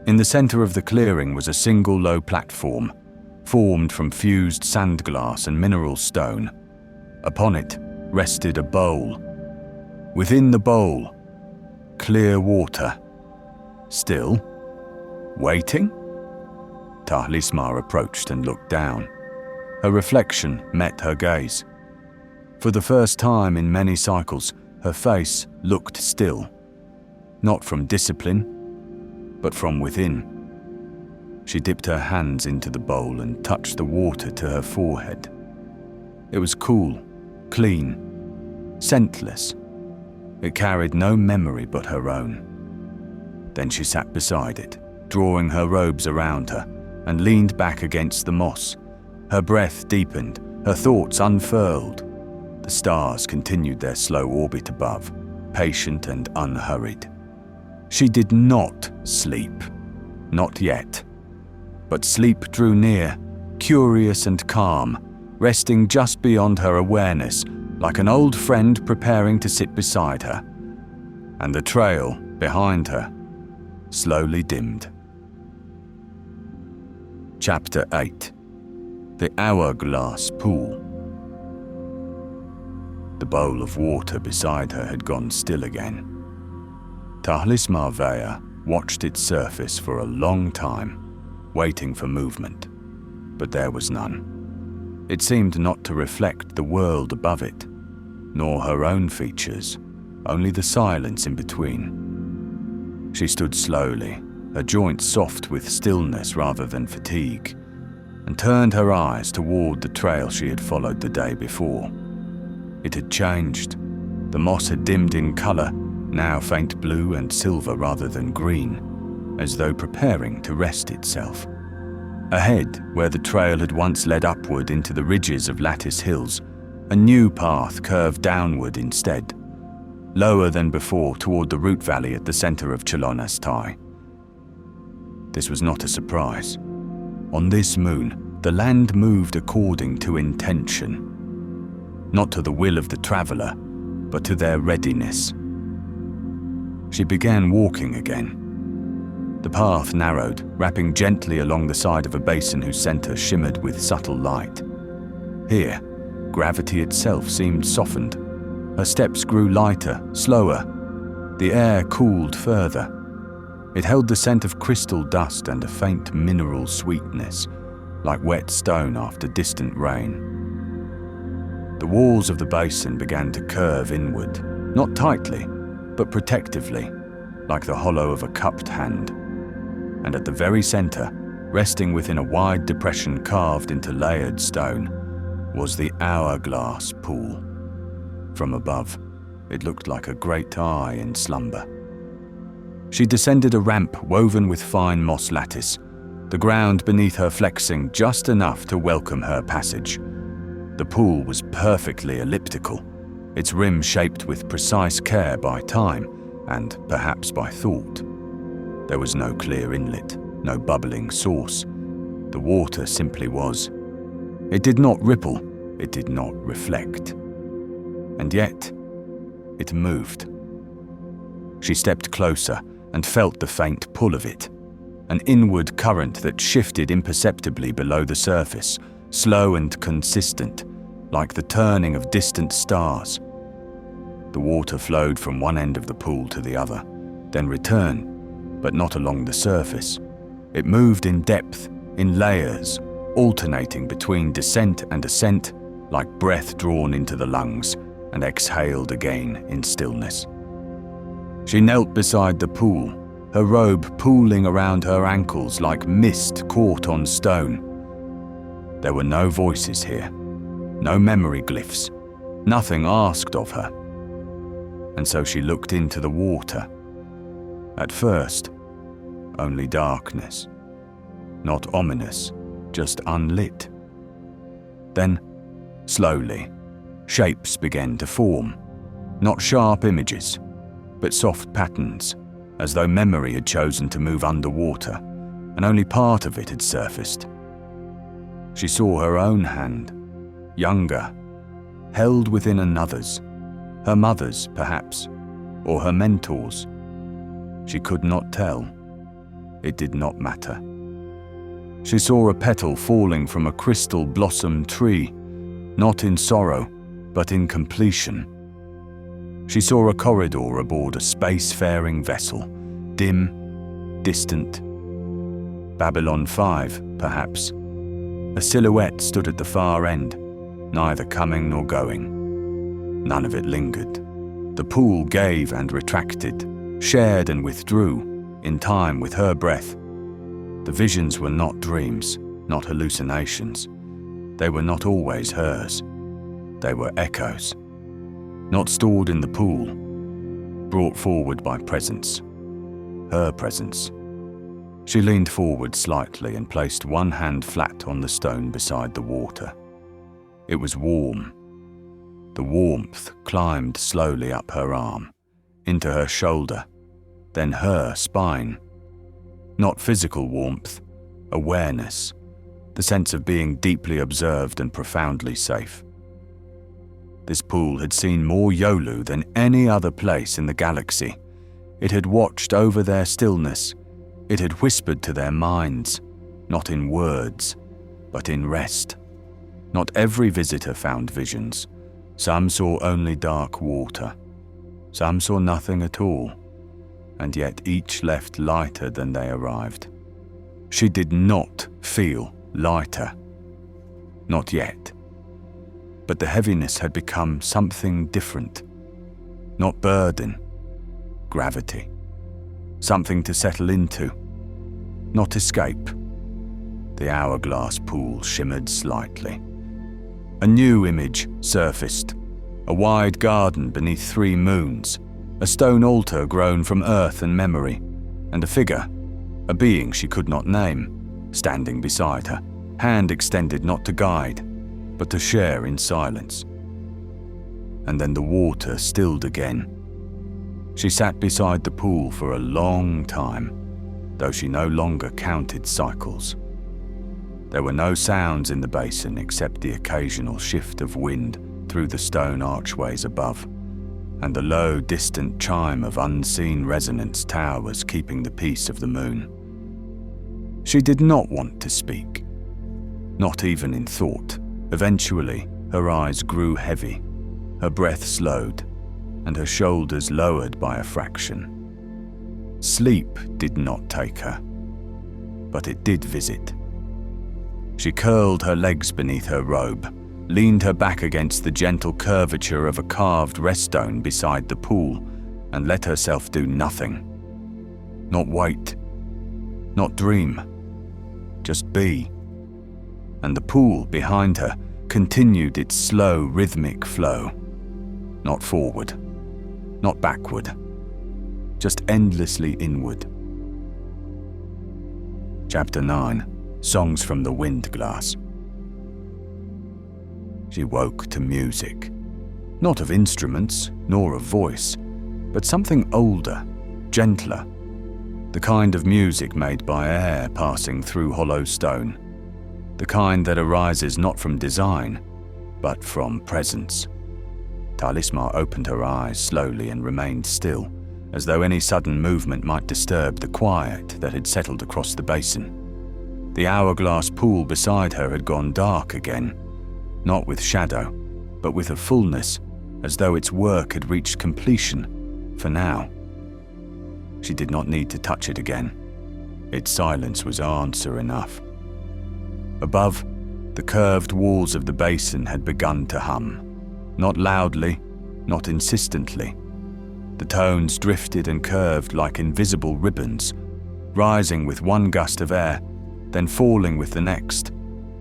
In the center of the clearing was a single low platform, formed from fused sandglass and mineral stone. Upon it rested a bowl. Within the bowl, clear water. Still, waiting? Tahlis'mar approached and looked down. Her reflection met her gaze. For the first time in many cycles, her face looked still, not from discipline, but from within. She dipped her hands into the bowl and touched the water to her forehead. It was cool, clean, scentless. It carried no memory but her own. Then she sat beside it, drawing her robes around her, and leaned back against the moss. Her breath deepened, her thoughts unfurled. The stars continued their slow orbit above, patient and unhurried. She did not sleep, not yet. But sleep drew near, curious and calm, resting just beyond her awareness, like an old friend preparing to sit beside her. And the trail, behind her, slowly dimmed. Chapter 8. The Hourglass Pool. The bowl of water beside her had gone still again. Tahlis'mar Veya watched its surface for a long time, waiting for movement, but there was none. It seemed not to reflect the world above it, nor her own features, only the silence in between. She stood slowly, her joints soft with stillness rather than fatigue, and turned her eyes toward the trail she had followed the day before. It had changed. The moss had dimmed in color, now faint blue and silver rather than green, as though preparing to rest itself. Ahead, where the trail had once led upward into the ridges of lattice hills, a new path curved downward instead, lower than before toward the root valley at the center of Chlonastai. This was not a surprise. On this moon, the land moved according to intention. Not to the will of the traveler, but to their readiness. She began walking again. The path narrowed, wrapping gently along the side of a basin whose center shimmered with subtle light. Here, gravity itself seemed softened. Her steps grew lighter, slower. The air cooled further. It held the scent of crystal dust and a faint mineral sweetness, like wet stone after distant rain. The walls of the basin began to curve inward, not tightly, but protectively, like the hollow of a cupped hand. And at the very center, resting within a wide depression carved into layered stone, was the hourglass pool. From above, it looked like a great eye in slumber. She descended a ramp woven with fine moss lattice, the ground beneath her flexing just enough to welcome her passage. The pool was perfectly elliptical, its rim shaped with precise care by time and perhaps by thought. There was no clear inlet, no bubbling source. The water simply was. It did not ripple, it did not reflect. And yet, it moved. She stepped closer and felt the faint pull of it, an inward current that shifted imperceptibly below the surface, slow and consistent, like the turning of distant stars. The water flowed from one end of the pool to the other, then returned, but not along the surface. It moved in depth, in layers, alternating between descent and ascent, like breath drawn into the lungs and exhaled again in stillness. She knelt beside the pool, her robe pooling around her ankles like mist caught on stone. There were no voices here, no memory glyphs, nothing asked of her. and so she looked into the water. At first, only darkness. Not ominous, just unlit. Then, slowly, shapes began to form. Not sharp images, but soft patterns, as though memory had chosen to move underwater, and only part of it had surfaced. She saw her own hand, younger, held within another's, her mother's, perhaps, or her mentor's. She could not tell. It did not matter. She saw a petal falling from a crystal blossom tree, not in sorrow, but in completion. She saw a corridor aboard a spacefaring vessel, dim, distant. Babylon 5, perhaps. A silhouette stood at the far end, neither coming nor going. None of it lingered. The pool gave and retracted, shared and withdrew, in time with her breath. The visions were not dreams, not hallucinations. They were not always hers. They were echoes. Not stored in the pool, brought forward by presence. Her presence. She leaned forward slightly and placed one hand flat on the stone beside the water. It was warm. The warmth climbed slowly up her arm, into her shoulder, then her spine. Not physical warmth, awareness, the sense of being deeply observed and profoundly safe. This pool had seen more Yolu than any other place in the galaxy. It had watched over their stillness. It had whispered to their minds, not in words, but in rest. Not every visitor found visions. Some saw only dark water. Some saw nothing at all, and yet each left lighter than they arrived. She did not feel lighter. Not yet. But the heaviness had become something different. Not burden, gravity. Something to settle into, not escape. The hourglass pool shimmered slightly. A new image surfaced. A wide garden beneath 3 moons, a stone altar grown from earth and memory, and a figure, a being she could not name, standing beside her, hand extended not to guide, but to share in silence. And then the water stilled again. She sat beside the pool for a long time, though she no longer counted cycles. There were no sounds in the basin except the occasional shift of wind through the stone archways above, and the low, distant chime of unseen resonance towers keeping the peace of the moon. She did not want to speak, not even in thought. Eventually, her eyes grew heavy, her breath slowed, and her shoulders lowered by a fraction. Sleep did not take her, but it did visit. She curled her legs beneath her robe, leaned her back against the gentle curvature of a carved rest stone beside the pool, and let herself do nothing. Not wait, not dream, just be. And the pool behind her continued its slow, rhythmic flow. Not forward, not backward, just endlessly inward. Chapter 9. Songs from the Windglass. She woke to music, not of instruments, nor of voice, but something older, gentler, the kind of music made by air passing through hollow stone, the kind that arises not from design, but from presence. Tahlis'mar opened her eyes slowly and remained still, as though any sudden movement might disturb the quiet that had settled across the basin. The hourglass pool beside her had gone dark again, not with shadow, but with a fullness, as though its work had reached completion, for now. She did not need to touch it again. Its silence was answer enough. Above, the curved walls of the basin had begun to hum, not loudly, not insistently. The tones drifted and curved like invisible ribbons, rising with one gust of air, then falling with the next,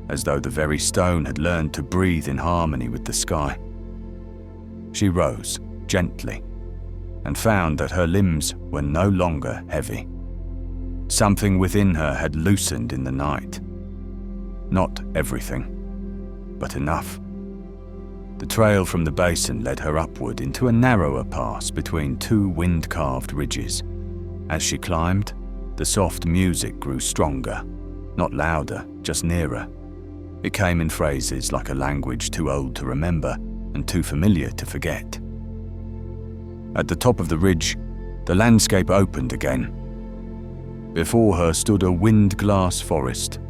as though the very stone had learned to breathe in harmony with the sky. She rose, gently, and found that her limbs were no longer heavy. Something within her had loosened in the night. Not everything, but enough. The trail from the basin led her upward into a narrower pass between two wind-carved ridges. As she climbed, the soft music grew stronger, not louder, just nearer. It came in phrases like a language too old to remember and too familiar to forget. At the top of the ridge, the landscape opened again. Before her stood a windglass forest.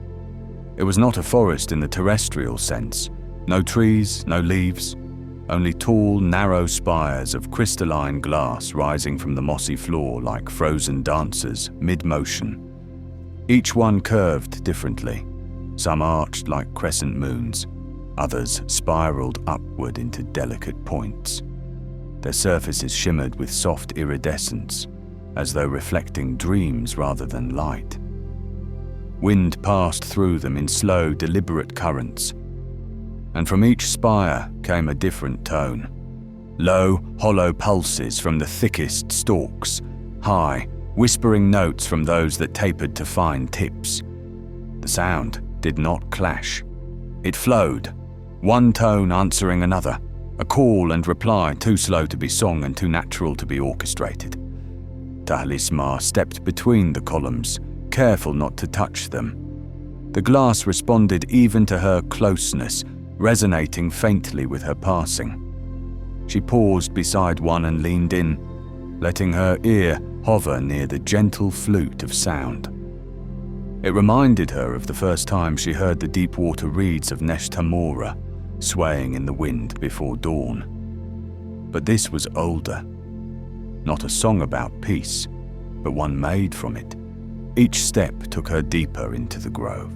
It was not a forest in the terrestrial sense. No trees, no leaves, only tall, narrow spires of crystalline glass rising from the mossy floor like frozen dancers mid-motion. Each one curved differently, some arched like crescent moons, others spiraled upward into delicate points. Their surfaces shimmered with soft iridescence, as though reflecting dreams rather than light. Wind passed through them in slow, deliberate currents, and from each spire came a different tone. Low, hollow pulses from the thickest stalks, high, whispering notes from those that tapered to fine tips. The sound did not clash. It flowed, one tone answering another, a call and reply too slow to be sung and too natural to be orchestrated. Tahlis'mar stepped between the columns, careful not to touch them. The glass responded even to her closeness, resonating faintly with her passing. She paused beside one and leaned in, letting her ear hover near the gentle flute of sound. It reminded her of the first time she heard the deep water reeds of Neshtamora swaying in the wind before dawn. But this was older. Not a song about peace, but one made from it. Each step took her deeper into the grove.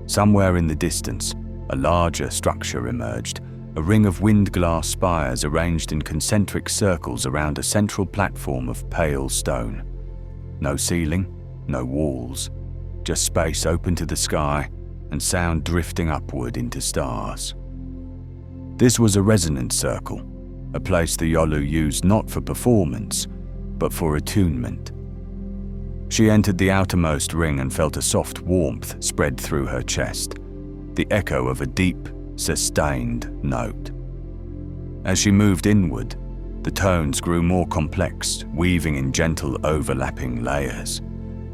Somewhere in the distance, a larger structure emerged, a ring of windglass spires arranged in concentric circles around a central platform of pale stone. No ceiling, no walls, just space open to the sky and sound drifting upward into stars. This was a resonance circle, a place the Yolu used not for performance, but for attunement. She entered the outermost ring and felt a soft warmth spread through her chest, the echo of a deep, sustained note. As she moved inward, the tones grew more complex, weaving in gentle overlapping layers.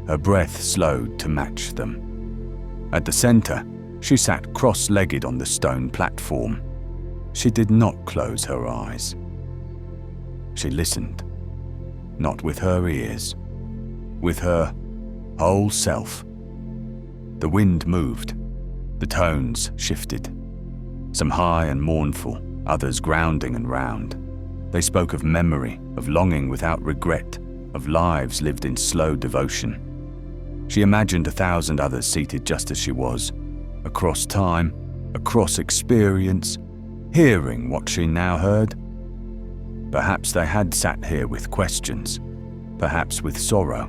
Her breath slowed to match them. At the center, she sat cross-legged on the stone platform. She did not close her eyes. She listened, not with her ears, with her whole self. The wind moved. The tones shifted, some high and mournful, others grounding and round. They spoke of memory, of longing without regret, of lives lived in slow devotion. She imagined 1,000 others seated just as she was, across time, across experience, hearing what she now heard. Perhaps they had sat here with questions, perhaps with sorrow,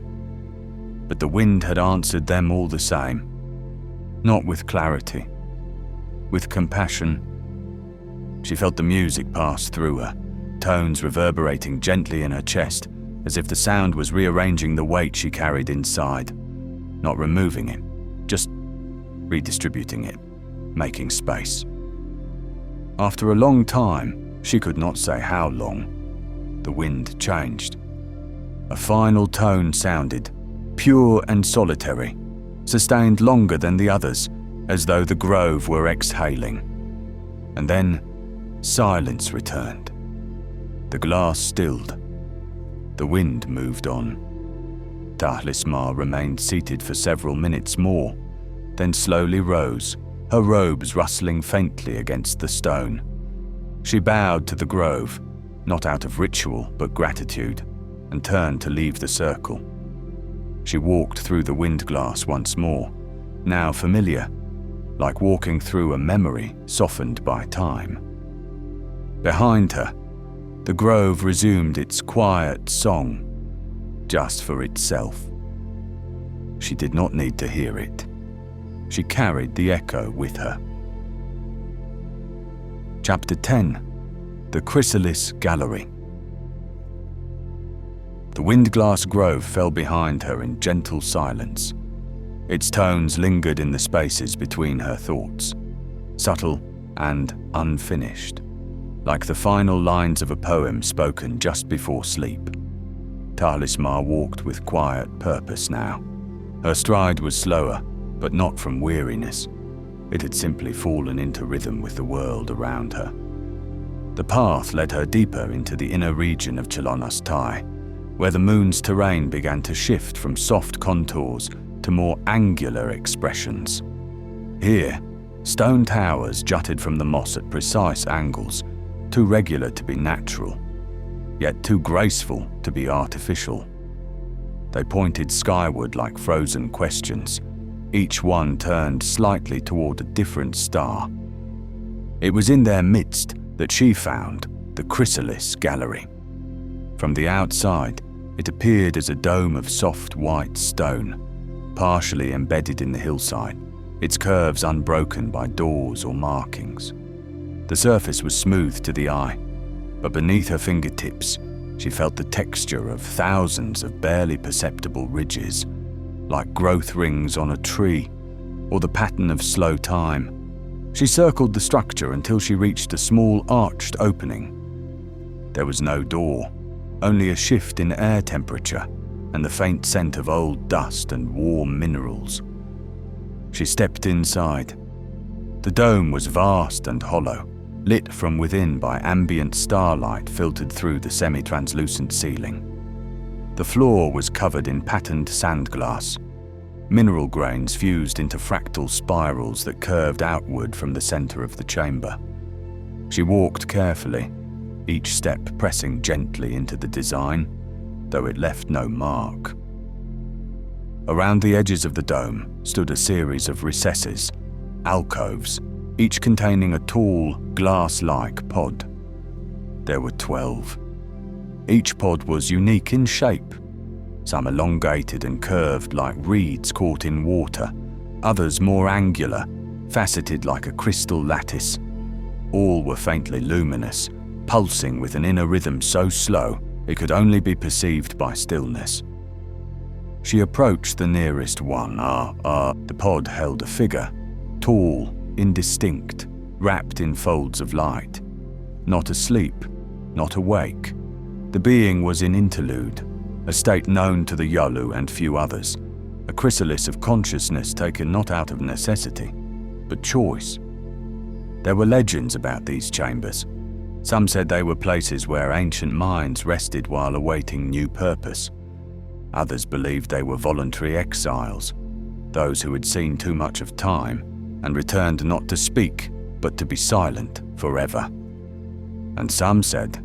but the wind had answered them all the same. Not with clarity, with compassion. She felt the music pass through her, tones reverberating gently in her chest, as if the sound was rearranging the weight she carried inside, not removing it, just redistributing it, making space. After a long time, she could not say how long, the wind changed. A final tone sounded, pure and solitary, sustained longer than the others, as though the grove were exhaling. And then silence returned. The glass stilled. The wind moved on. Tahlis'mar remained seated for several minutes more, then slowly rose, her robes rustling faintly against the stone. She bowed to the grove, not out of ritual but gratitude, and turned to leave the circle. She walked through the windglass once more, now familiar, like walking through a memory softened by time. Behind her, the grove resumed its quiet song, just for itself. She did not need to hear it. She carried the echo with her. Chapter 10. The Chrysalis Gallery. The windglass grove fell behind her in gentle silence. Its tones lingered in the spaces between her thoughts, subtle and unfinished, like the final lines of a poem spoken just before sleep. Tahlis'mar walked with quiet purpose now. Her stride was slower, but not from weariness. It had simply fallen into rhythm with the world around her. The path led her deeper into the inner region of Chlonastai, where the moon's terrain began to shift from soft contours to more angular expressions. Here, stone towers jutted from the moss at precise angles, too regular to be natural, yet too graceful to be artificial. They pointed skyward like frozen questions, each one turned slightly toward a different star. It was in their midst that she found the chrysalis gallery. From the outside, it appeared as a dome of soft white stone, partially embedded in the hillside, its curves unbroken by doors or markings. The surface was smooth to the eye, but beneath her fingertips, she felt the texture of thousands of barely perceptible ridges, like growth rings on a tree, or the pattern of slow time. She circled the structure until she reached a small arched opening. There was no door, only a shift in air temperature and the faint scent of old dust and warm minerals. She stepped inside. The dome was vast and hollow, lit from within by ambient starlight filtered through the semi-translucent ceiling. The floor was covered in patterned sand glass, mineral grains fused into fractal spirals that curved outward from the center of the chamber. She walked carefully, each step pressing gently into the design, though it left no mark. Around the edges of the dome stood a series of recesses, alcoves, each containing a tall, glass-like pod. There were 12. Each pod was unique in shape, some elongated and curved like reeds caught in water, others more angular, faceted like a crystal lattice. All were faintly luminous, pulsing with an inner rhythm so slow it could only be perceived by stillness. She approached the nearest one. The pod held a figure, tall, indistinct, wrapped in folds of light. Not asleep, not awake. The being was in interlude, a state known to the Yolu and few others, a chrysalis of consciousness taken not out of necessity, but choice. There were legends about these chambers. Some said they were places where ancient minds rested while awaiting new purpose. Others believed they were voluntary exiles, those who had seen too much of time and returned not to speak, but to be silent forever. And some said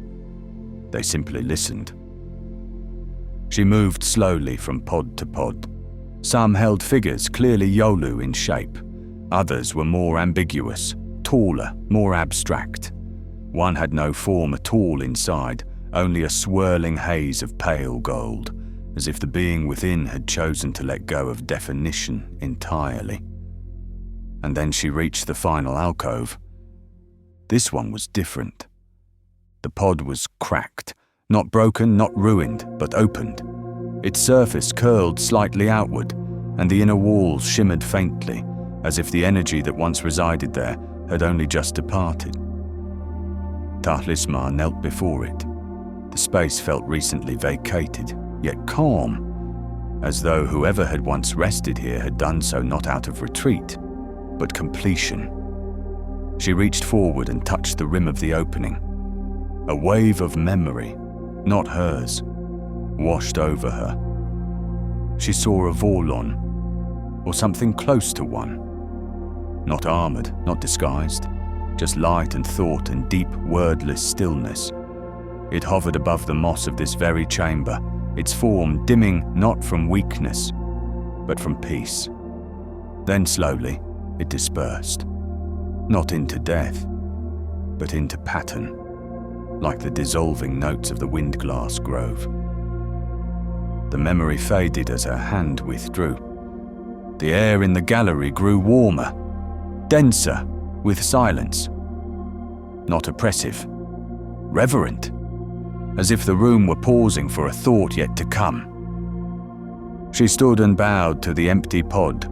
they simply listened. She moved slowly from pod to pod. Some held figures clearly Yolu in shape. Others were more ambiguous, taller, more abstract. One had no form at all inside, only a swirling haze of pale gold, as if the being within had chosen to let go of definition entirely. And then she reached the final alcove. This one was different. The pod was cracked, not broken, not ruined, but opened. Its surface curled slightly outward, and the inner walls shimmered faintly, as if the energy that once resided there had only just departed. Tahlis'mar knelt before it. The space felt recently vacated, yet calm, as though whoever had once rested here had done so not out of retreat, but completion. She reached forward and touched the rim of the opening. A wave of memory, not hers, washed over her. She saw a Vorlon, or something close to one. Not armored, not disguised, just light and thought and deep, wordless stillness. It hovered above the moss of this very chamber, its form dimming not from weakness, but from peace. Then slowly, it dispersed, not into death, but into pattern, like the dissolving notes of the windglass grove. The memory faded as her hand withdrew. The air in the gallery grew warmer, denser, with silence. Not oppressive, reverent. as if the room were pausing for a thought yet to come. She stood and bowed to the empty pod,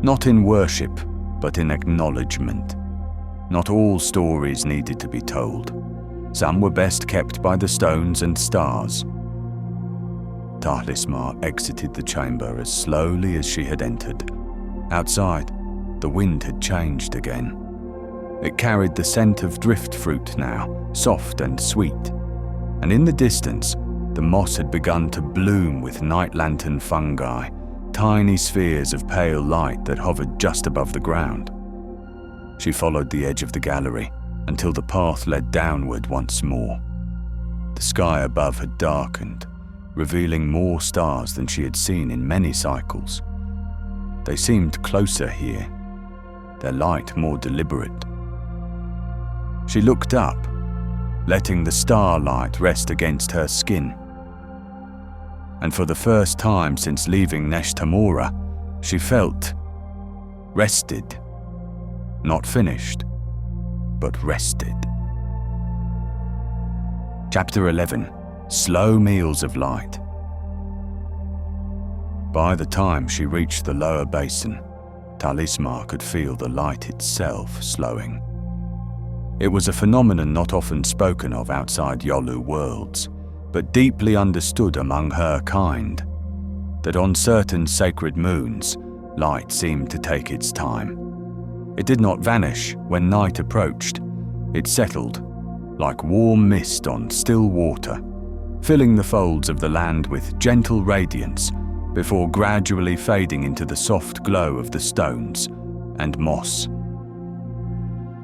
not in worship, but in acknowledgement. Not all stories needed to be told. Some were best kept by the stones and stars. Tahlis'mar exited the chamber as slowly as she had entered. Outside, the wind had changed again. It carried the scent of drift fruit now, soft and sweet, and in the distance, the moss had begun to bloom with night lantern fungi, tiny spheres of pale light that hovered just above the ground. She followed the edge of the gallery until the path led downward once more. The sky above had darkened, revealing more stars than she had seen in many cycles. They seemed closer here, their light more deliberate. She looked up, letting the starlight rest against her skin. And for the first time since leaving Neshtamora, she felt rested. Not finished, but rested. Chapter 11. Slow Meals of Light. By the time she reached the lower basin, Tahlis'mar could feel the light itself slowing. It was a phenomenon not often spoken of outside Yolu worlds, but deeply understood among her kind, that on certain sacred moons, light seemed to take its time. It did not vanish when night approached. It settled, like warm mist on still water, filling the folds of the land with gentle radiance before gradually fading into the soft glow of the stones and moss.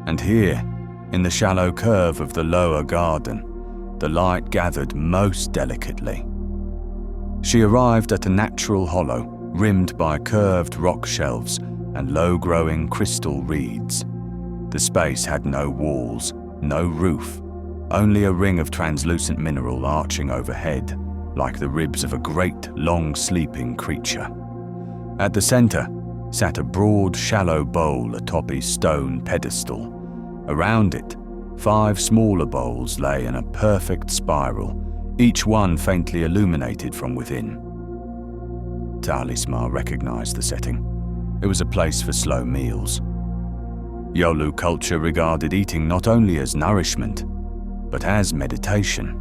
And here, in the shallow curve of the lower garden, the light gathered most delicately. She arrived at a natural hollow, rimmed by curved rock shelves and low-growing crystal reeds. The space had no walls, no roof, only a ring of translucent mineral arching overhead, like the ribs of a great, long-sleeping creature. At the center sat a broad, shallow bowl atop a stone pedestal. Around it, 5 smaller bowls lay in a perfect spiral, each one faintly illuminated from within. Tahlis'mar recognized the setting. It was a place for slow meals. Yolu culture regarded eating not only as nourishment, but as meditation.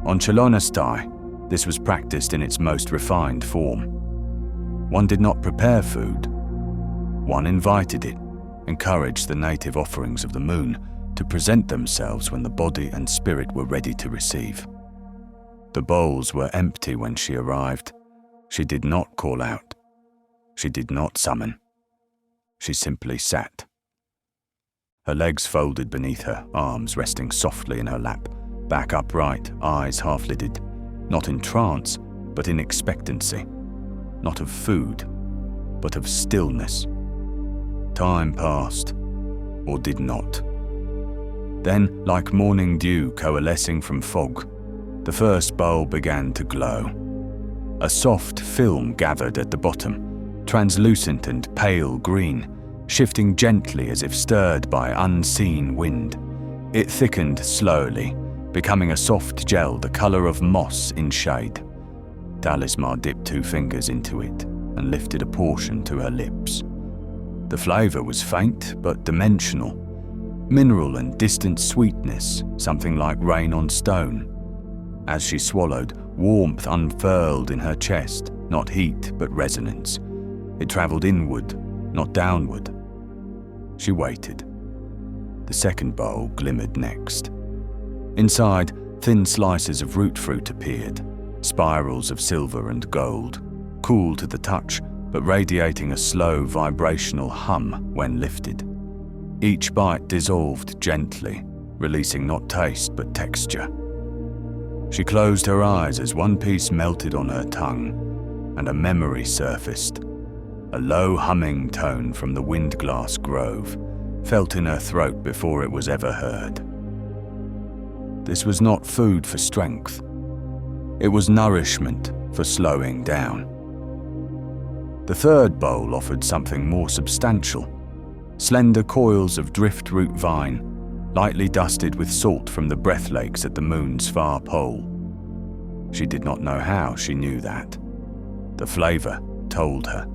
On Chlonastai, this was practiced in its most refined form. One did not prepare food. One invited it, encouraged the native offerings of the moon to present themselves when the body and spirit were ready to receive. The bowls were empty when she arrived. She did not call out. She did not summon. She simply sat. Her legs folded beneath her, arms resting softly in her lap, back upright, eyes half-lidded, not in trance, but in expectancy. Not of food, but of stillness. Time passed, or did not. Then, like morning dew coalescing from fog, the first bowl began to glow. A soft film gathered at the bottom, translucent and pale green, shifting gently as if stirred by unseen wind. It thickened slowly, becoming a soft gel the color of moss in shade. Tahlis'mar dipped 2 fingers into it and lifted a portion to her lips. The flavor was faint but dimensional. Mineral and distant sweetness, something like rain on stone. As she swallowed, warmth unfurled in her chest, not heat but resonance. It traveled inward, not downward. She waited. The second bowl glimmered next. Inside, thin slices of root fruit appeared, spirals of silver and gold, cool to the touch, but radiating a slow vibrational hum when lifted. Each bite dissolved gently, releasing not taste but texture. She closed her eyes as one piece melted on her tongue, and a memory surfaced. A low humming tone from the windglass grove, felt in her throat before it was ever heard. This was not food for strength. It was nourishment for slowing down. The third bowl offered something more substantial. Slender coils of driftroot vine, lightly dusted with salt from the breath lakes at the moon's far pole. She did not know how she knew that. The flavor told her.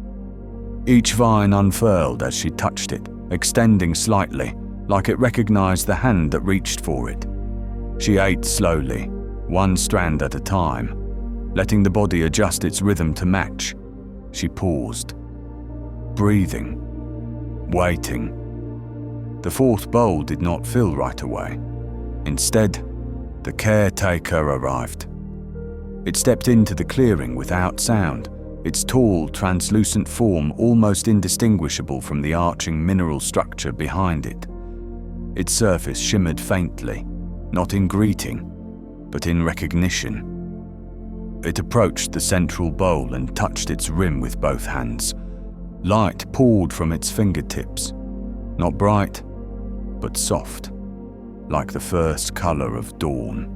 Each vine unfurled as she touched it, extending slightly, like it recognized the hand that reached for it. She ate slowly, one strand at a time, letting the body adjust its rhythm to match. She paused, breathing, waiting. The fourth bowl did not fill right away. Instead, the caretaker arrived. It stepped into the clearing without sound, its tall, translucent form almost indistinguishable from the arching mineral structure behind it. Its surface shimmered faintly, not in greeting, but in recognition. It approached the central bowl and touched its rim with both hands. Light poured from its fingertips, not bright, but soft, like the first color of dawn.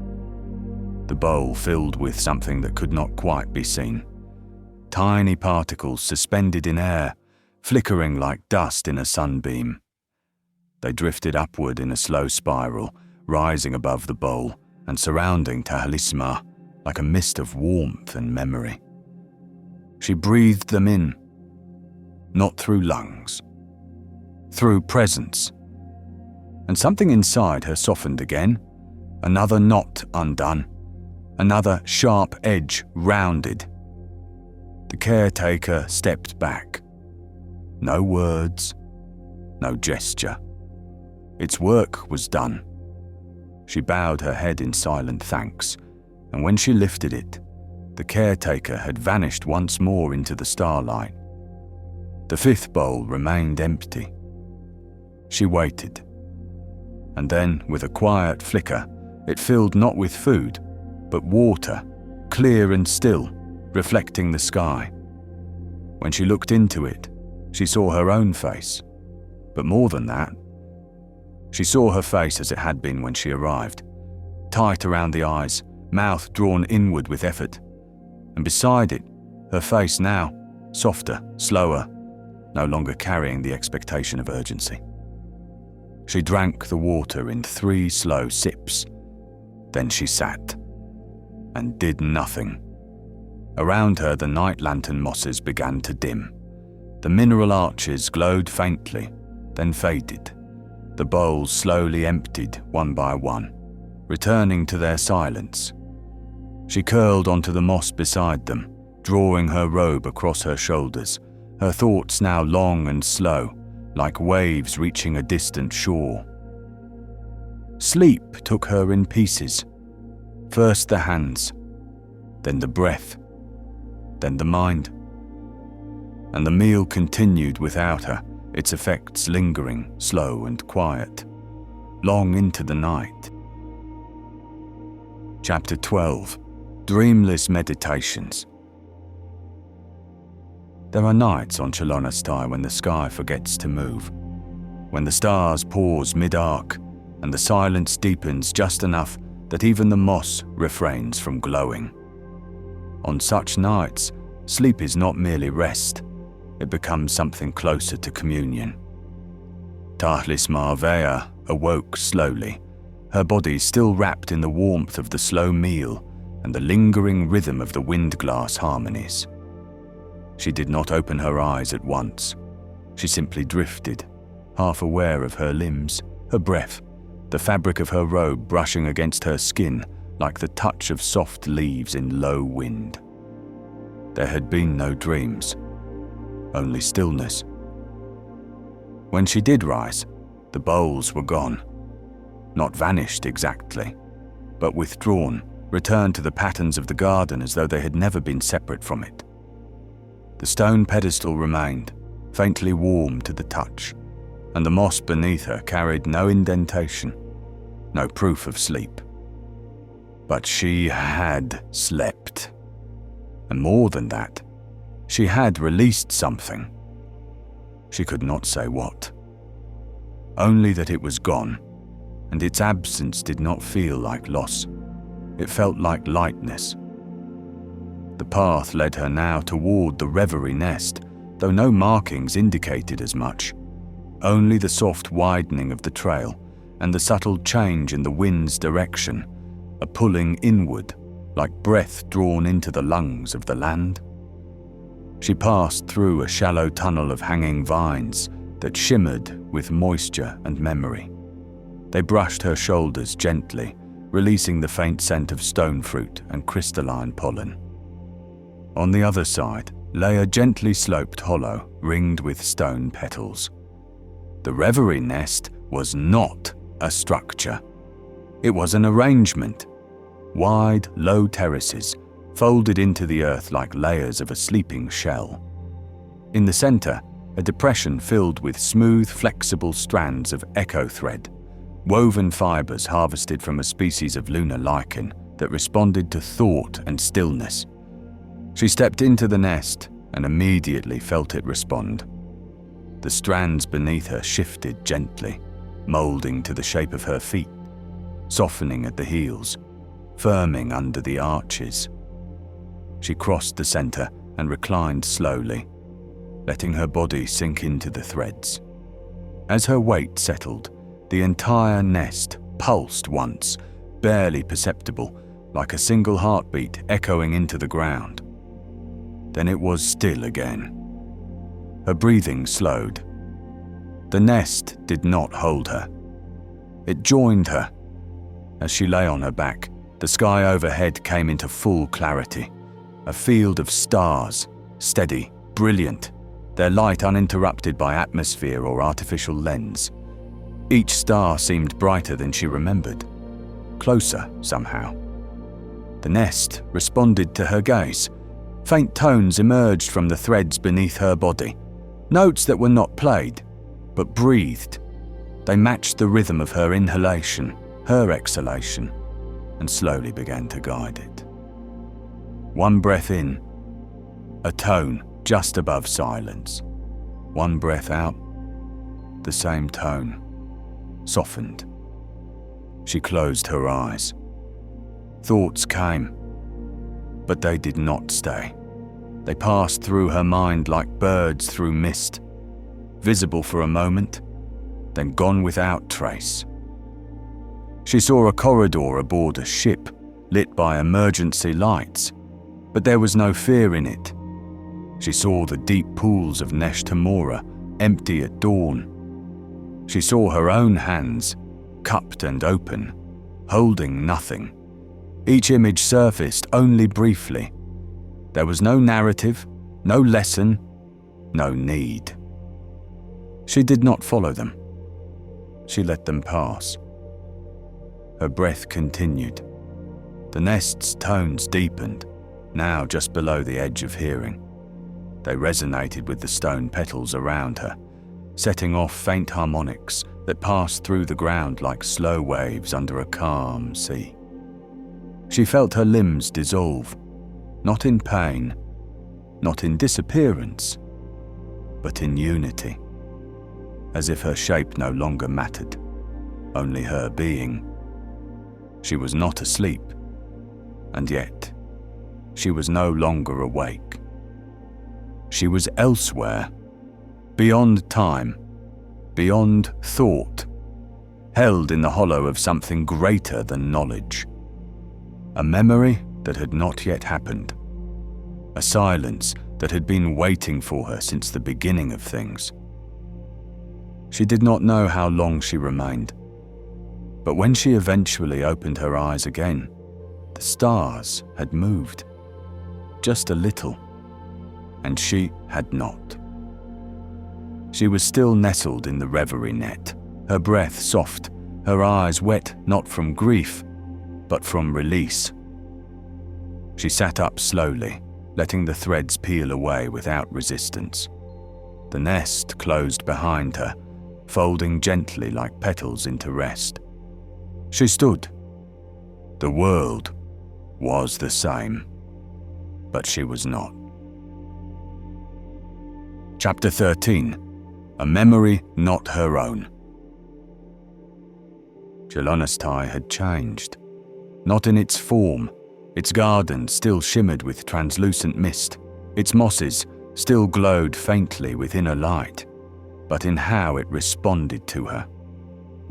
The bowl filled with something that could not quite be seen. Tiny particles suspended in air, flickering like dust in a sunbeam. They drifted upward in a slow spiral, rising above the bowl and surrounding Tahlis'mar like a mist of warmth and memory. She breathed them in, not through lungs, through presence. And something inside her softened again, another knot undone, another sharp edge rounded. The caretaker stepped back. No words, no gesture. Its work was done. She bowed her head in silent thanks, and when she lifted it, the caretaker had vanished once more into the starlight. The fifth bowl remained empty. She waited, and then, with a quiet flicker, it filled not with food, but water, clear and still, reflecting the sky. When she looked into it, she saw her own face, but more than that, she saw her face as it had been when she arrived, tight around the eyes, mouth drawn inward with effort, and beside it, her face now, softer, slower, no longer carrying the expectation of urgency. She drank the water in 3 slow sips. Then she sat and did nothing. Around her, the night lantern mosses began to dim. The mineral arches glowed faintly, then faded. The bowls slowly emptied one by one, returning to their silence. She curled onto the moss beside them, drawing her robe across her shoulders, her thoughts now long and slow, like waves reaching a distant shore. Sleep took her in pieces. First the hands, then the breath, then the mind. And the meal continued without her, its effects lingering, slow and quiet, long into the night. Chapter 12. Dreamless Meditations. There are nights on Chlonastai when the sky forgets to move, when the stars pause mid-arc and the silence deepens just enough that even the moss refrains from glowing. On such nights, sleep is not merely rest, it becomes something closer to communion. Tahlis'mar Veya awoke slowly, her body still wrapped in the warmth of the slow meal and the lingering rhythm of the windglass harmonies. She did not open her eyes at once. She simply drifted, half aware of her limbs, her breath, the fabric of her robe brushing against her skin like the touch of soft leaves in low wind. There had been no dreams, only stillness. When she did rise, the bowls were gone. Not vanished exactly, but withdrawn, returned to the patterns of the garden as though they had never been separate from it. The stone pedestal remained, faintly warm to the touch, and the moss beneath her carried no indentation, no proof of sleep. But she had slept. And more than that, she had released something. She could not say what. Only that it was gone, and its absence did not feel like loss. It felt like lightness. The path led her now toward the reverie nest, though no markings indicated as much. Only the soft widening of the trail and the subtle change in the wind's direction, a pulling inward, like breath drawn into the lungs of the land. She passed through a shallow tunnel of hanging vines that shimmered with moisture and memory. They brushed her shoulders gently, releasing the faint scent of stone fruit and crystalline pollen. On the other side lay a gently sloped hollow ringed with stone petals. The reverie nest was not a structure. It was an arrangement. Wide, low terraces, folded into the earth like layers of a sleeping shell. In the center, a depression filled with smooth, flexible strands of echo thread, woven fibers harvested from a species of lunar lichen that responded to thought and stillness. She stepped into the nest and immediately felt it respond. The strands beneath her shifted gently, molding to the shape of her feet, softening at the heels, firming under the arches. She crossed the center and reclined slowly, letting her body sink into the threads. As her weight settled, the entire nest pulsed once, barely perceptible, like a single heartbeat echoing into the ground. Then it was still again. Her breathing slowed. The nest did not hold her. It joined her. As she lay on her back, the sky overhead came into full clarity, a field of stars, steady, brilliant, their light uninterrupted by atmosphere or artificial lens. Each star seemed brighter than she remembered, closer somehow. The nest responded to her gaze. Faint tones emerged from the threads beneath her body, notes that were not played, but breathed. They matched the rhythm of her inhalation, her exhalation, and slowly began to guide it. One breath in, a tone just above silence. One breath out, the same tone, softened. She closed her eyes. Thoughts came, but they did not stay. They passed through her mind like birds through mist, visible for a moment, then gone without trace. She saw a corridor aboard a ship, lit by emergency lights, but there was no fear in it. She saw the deep pools of Nesh Tamora, empty at dawn. She saw her own hands, cupped and open, holding nothing. Each image surfaced only briefly. There was no narrative, no lesson, no need. She did not follow them. She let them pass. Her breath continued. The nest's tones deepened, now just below the edge of hearing. They resonated with the stone petals around her, setting off faint harmonics that passed through the ground like slow waves under a calm sea. She felt her limbs dissolve, not in pain, not in disappearance, but in unity, as if her shape no longer mattered, only her being. She was not asleep, and yet she was no longer awake. She was elsewhere, beyond time, beyond thought, held in the hollow of something greater than knowledge. A memory that had not yet happened. A silence that had been waiting for her since the beginning of things. She did not know how long she remained, but when she eventually opened her eyes again, the stars had moved. Just a little, and she had not. She was still nestled in the reverie net, her breath soft, her eyes wet not from grief, but from release. She sat up slowly, letting the threads peel away without resistance. The nest closed behind her, folding gently like petals into rest. She stood. The world was the same, but she was not. Chapter 13. A memory not her own. Chlonastai had changed. Not in its form. Its garden still shimmered with translucent mist. Its mosses still glowed faintly with inner light, but in how it responded to her.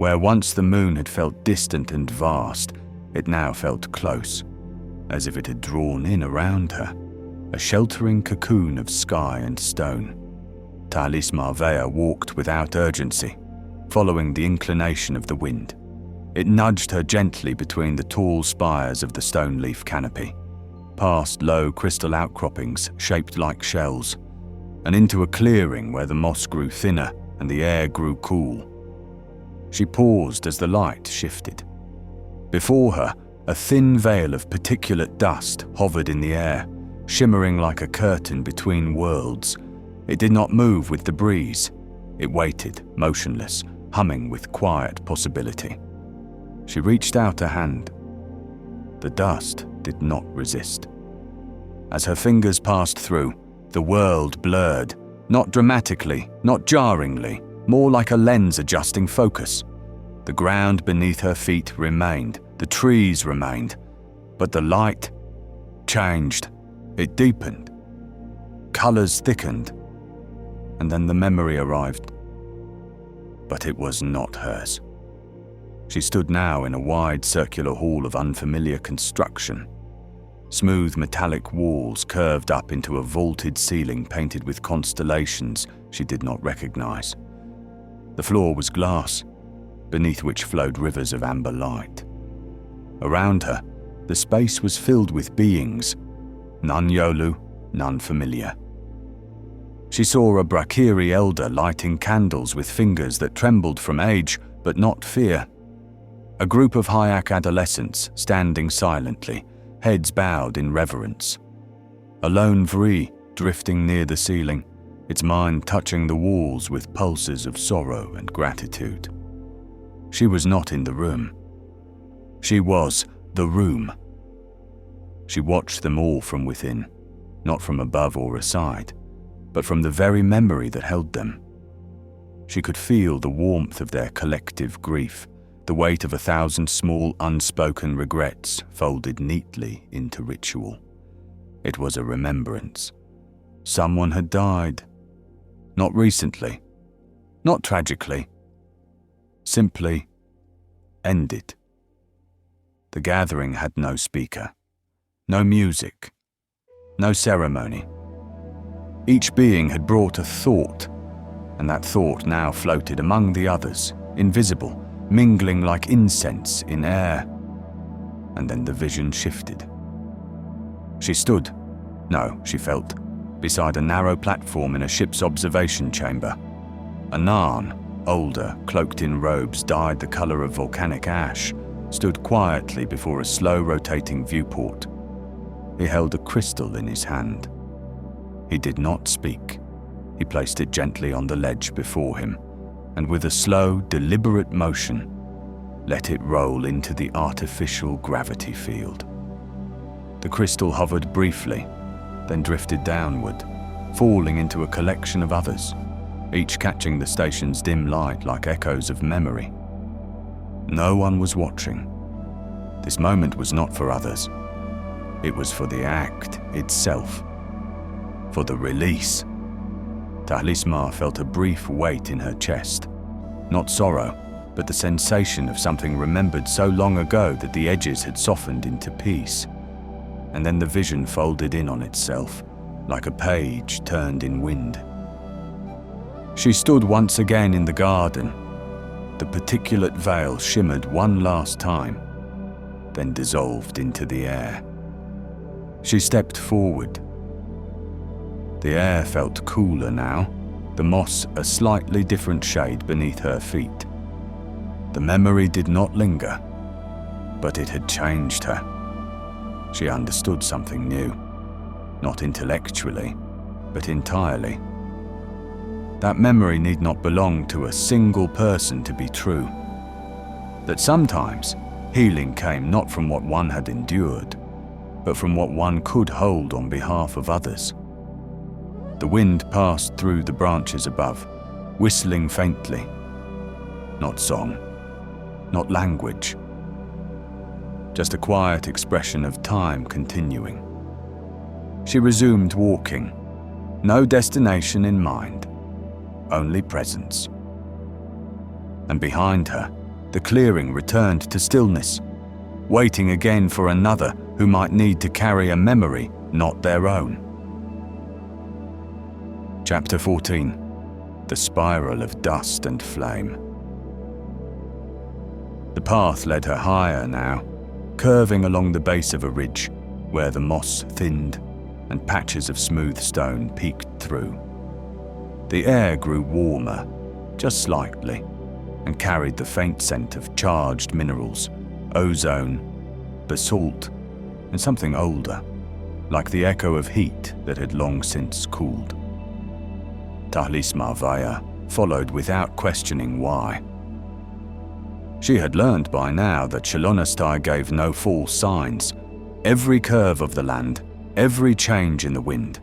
Where once the moon had felt distant and vast, it now felt close, as if it had drawn in around her, a sheltering cocoon of sky and stone. Tahlis'mar Veya walked without urgency, following the inclination of the wind. It nudged her gently between the tall spires of the stone leaf canopy, past low crystal outcroppings shaped like shells, and into a clearing where the moss grew thinner and the air grew cool. She paused as the light shifted. Before her, a thin veil of particulate dust hovered in the air, shimmering like a curtain between worlds. It did not move with the breeze. It waited, motionless, humming with quiet possibility. She reached out a hand. The dust did not resist. As her fingers passed through, the world blurred, not dramatically, not jarringly, more like a lens adjusting focus. The ground beneath her feet remained, the trees remained, but the light changed. It deepened. Colors thickened, and then the memory arrived. But it was not hers. She stood now in a wide circular hall of unfamiliar construction. Smooth metallic walls curved up into a vaulted ceiling painted with constellations she did not recognize. The floor was glass, beneath which flowed rivers of amber light. Around her, the space was filled with beings, none Yolu, none familiar. She saw a Brakiri elder lighting candles with fingers that trembled from age but not fear. A group of Hyak adolescents standing silently, heads bowed in reverence. A lone Vri drifting near the ceiling, its mind touching the walls with pulses of sorrow and gratitude. She was not in the room. She was the room. She watched them all from within, not from above or aside, but from the very memory that held them. She could feel the warmth of their collective grief, the weight of 1,000 small unspoken regrets folded neatly into ritual. It was a remembrance. Someone had died. Not recently, not tragically, simply ended. The gathering had no speaker, no music, no ceremony. Each being had brought a thought, and that thought now floated among the others, invisible, mingling like incense in air. And then the vision shifted. She stood, no, she felt, beside a narrow platform in a ship's observation chamber. A Narn, older, cloaked in robes dyed the color of volcanic ash, stood quietly before a slow-rotating viewport. He held a crystal in his hand. He did not speak. He placed it gently on the ledge before him, and with a slow, deliberate motion, let it roll into the artificial gravity field. The crystal hovered briefly, then drifted downward, falling into a collection of others, each catching the station's dim light like echoes of memory. No one was watching. This moment was not for others. It was for the act itself, for the release. Tahlis'mar felt a brief weight in her chest. Not sorrow, but the sensation of something remembered so long ago that the edges had softened into peace. And then the vision folded in on itself, like a page turned in wind. She stood once again in the garden. The particulate veil shimmered one last time, then dissolved into the air. She stepped forward. The air felt cooler now, the moss a slightly different shade beneath her feet. The memory did not linger, but it had changed her. She understood something new, not intellectually, but entirely. That memory need not belong to a single person to be true. That sometimes healing came not from what one had endured, but from what one could hold on behalf of others. The wind passed through the branches above, whistling faintly. Not song, not language, just a quiet expression of time continuing. She resumed walking, no destination in mind, only presence. And behind her, The clearing returned to stillness, waiting again for another who might need to carry a memory not their own. Chapter 14. The Spiral of Dust and Flame. The path led her higher now, curving along the base of a ridge where the moss thinned and patches of smooth stone peeked through. The air grew warmer, just slightly, and carried the faint scent of charged minerals, ozone, basalt, and something older, like the echo of heat that had long since cooled. Tahlis'mar Veya followed without questioning why. She had learned by now that Chlonastai gave no false signs. Every curve of the land, every change in the wind,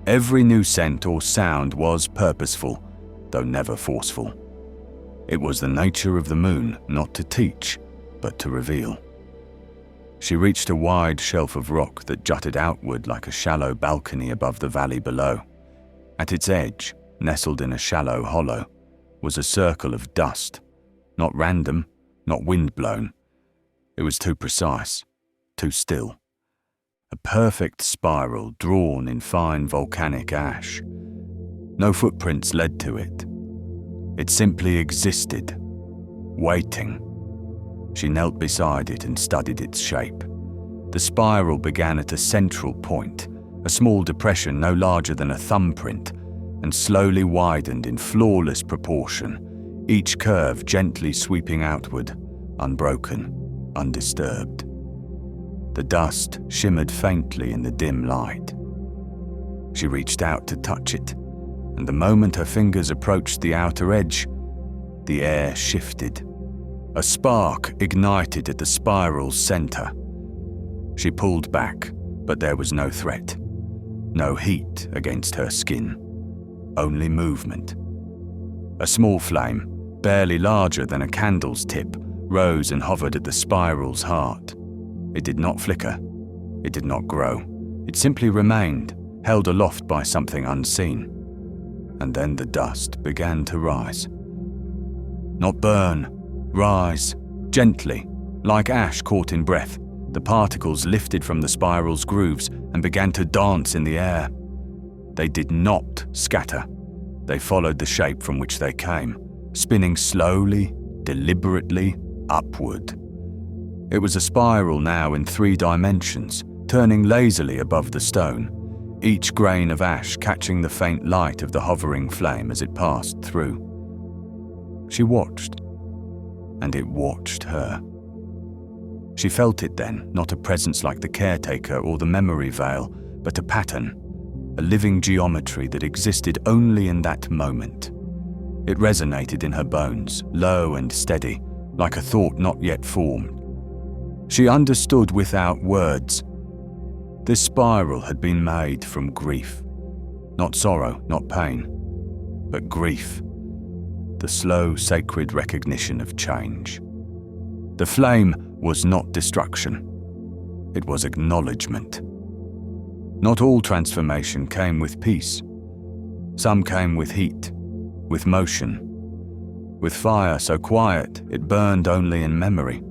every new scent or sound was purposeful, though never forceful. It was the nature of the moon not to teach, but to reveal. She reached a wide shelf of rock that jutted outward like a shallow balcony above the valley below. At its edge, nestled in a shallow hollow, was a circle of dust, not random, not wind-blown. It was too precise, too still. A perfect spiral drawn in fine volcanic ash. No footprints led to it. It simply existed, waiting. She knelt beside it and studied its shape. The spiral began at a central point, a small depression no larger than a thumbprint, and slowly widened in flawless proportion, each curve gently sweeping outward, unbroken, undisturbed. The dust shimmered faintly in the dim light. She reached out to touch it, and the moment her fingers approached the outer edge, the air shifted. A spark ignited at the spiral's center. She pulled back, but there was no threat. No heat against her skin. Only movement. A small flame, barely larger than a candle's tip, rose and hovered at the spiral's heart. It did not flicker. It did not grow. It simply remained, held aloft by something unseen. And then the dust began to rise. Not burn, rise, gently, like ash caught in breath. The particles lifted from the spiral's grooves and began to dance in the air. They did not scatter. They followed the shape from which they came, spinning slowly, deliberately, upward. It was a spiral now in 3 dimensions, turning lazily above the stone, each grain of ash catching the faint light of the hovering flame as it passed through. She watched, and it watched her. She felt it then, not a presence like the caretaker or the memory veil, but a pattern, a living geometry that existed only in that moment. It resonated in her bones, low and steady, like a thought not yet formed. She understood without words. This spiral had been made from grief. Not sorrow, not pain, but grief. The slow, sacred recognition of change. The flame was not destruction. It was acknowledgement. Not all transformation came with peace. Some came with heat, with motion, with fire so quiet it burned only in memory.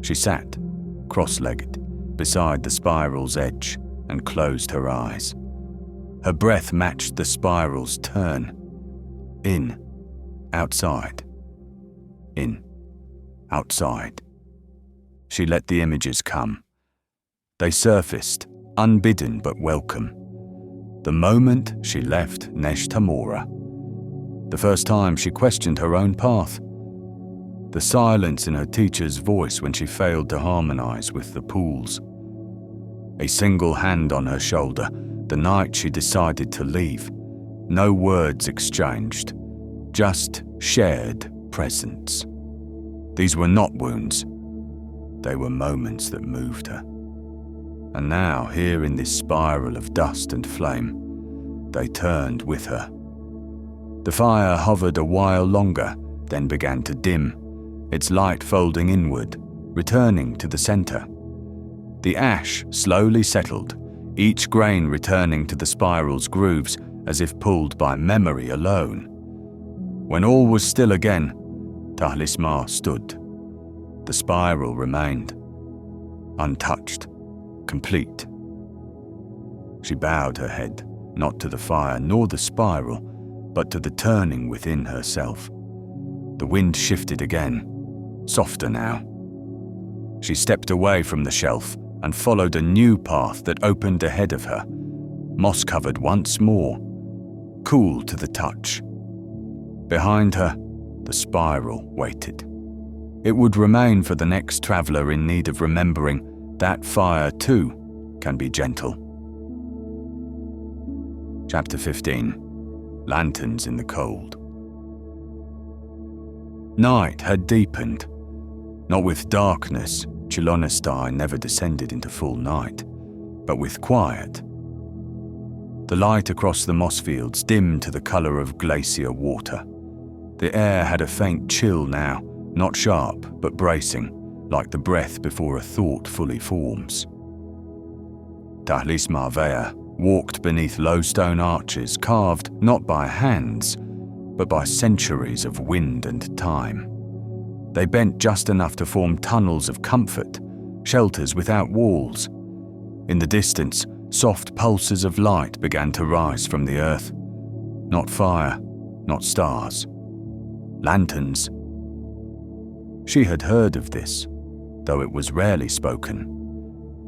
She sat, cross-legged, beside the spiral's edge and closed her eyes. Her breath matched the spiral's turn. In, outside. In, outside. She let the images come. They surfaced, unbidden but welcome. The moment she left Nesh Tamora. The first time she questioned her own path. The silence in her teacher's voice when she failed to harmonize with the pools. A single hand on her shoulder the night she decided to leave. No words exchanged, just shared presence. These were not wounds. They were moments that moved her. And now, here in this spiral of dust and flame, they turned with her. The fire hovered a while longer, then began to dim, its light folding inward, returning to the center. The ash slowly settled, each grain returning to the spiral's grooves as if pulled by memory alone. When all was still again, Tahlis'mar stood. The spiral remained, untouched, complete. She bowed her head, not to the fire nor the spiral, but to the turning within herself. The wind shifted again, softer now. She stepped away from the shelf and followed a new path that opened ahead of her, moss-covered once more, cool to the touch. Behind her, the spiral waited. It would remain for the next traveller in need of remembering that fire too can be gentle. Chapter 15. Lanterns in the cold. Night had deepened. Not with darkness, Chlonastai never descended into full night, but with quiet. The light across the moss fields dimmed to the colour of glacier water. The air had a faint chill now, not sharp but bracing, like the breath before a thought fully forms. Tahlis'mar Veya walked beneath low stone arches carved not by hands, but by centuries of wind and time. They bent just enough to form tunnels of comfort, shelters without walls. In the distance, soft pulses of light began to rise from the earth. Not fire, not stars. Lanterns. She had heard of this, though it was rarely spoken.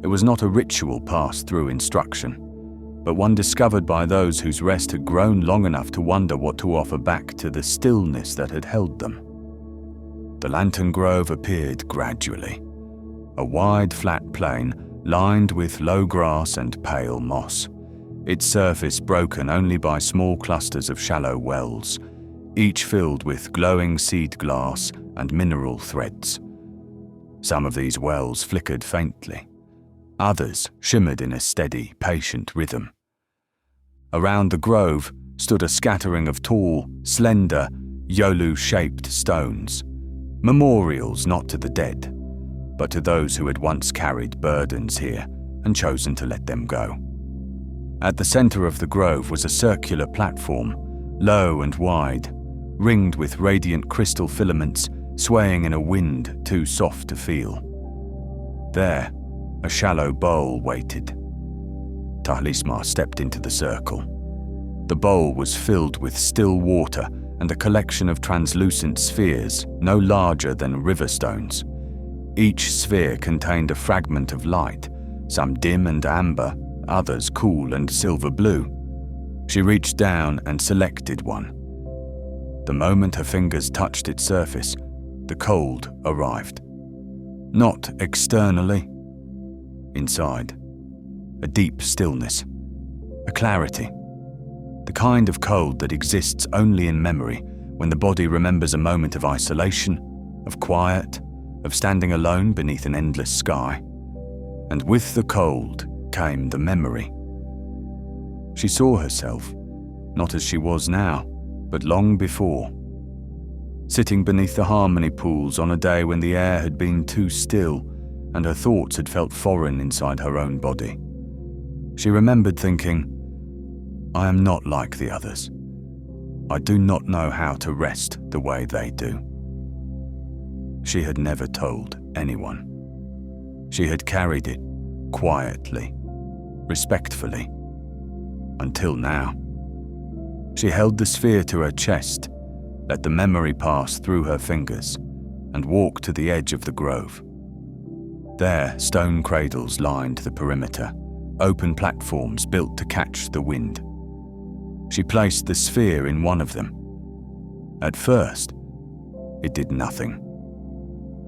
It was not a ritual passed through instruction, but one discovered by those whose rest had grown long enough to wonder what to offer back to the stillness that had held them. The lantern grove appeared gradually, a wide flat plain lined with low grass and pale moss, its surface broken only by small clusters of shallow wells, each filled with glowing seed glass and mineral threads. Some of these wells flickered faintly. Others shimmered in a steady, patient rhythm. Around the grove stood a scattering of tall, slender, Yolu-shaped stones, memorials not to the dead, but to those who had once carried burdens here and chosen to let them go. At the center of the grove was a circular platform, low and wide, ringed with radiant crystal filaments swaying in a wind too soft to feel. There, a shallow bowl waited. Tahlis'mar stepped into the circle. The bowl was filled with still water and a collection of translucent spheres no larger than river stones. Each sphere contained a fragment of light, some dim and amber, others cool and silver blue. She reached down and selected one. The moment her fingers touched its surface, the cold arrived. Not externally. Inside. A deep stillness. A clarity. The kind of cold that exists only in memory, when the body remembers a moment of isolation, of quiet, of standing alone beneath an endless sky. And with the cold came the memory. She saw herself, not as she was now, but long before. Sitting beneath the harmony pools on a day when the air had been too still and her thoughts had felt foreign inside her own body. She remembered thinking, I am not like the others. I do not know how to rest the way they do. She had never told anyone. She had carried it quietly, respectfully, until now. She held the sphere to her chest, let the memory pass through her fingers, and walked to the edge of the grove. There, stone cradles lined the perimeter, open platforms built to catch the wind. She placed the sphere in one of them. At first, it did nothing.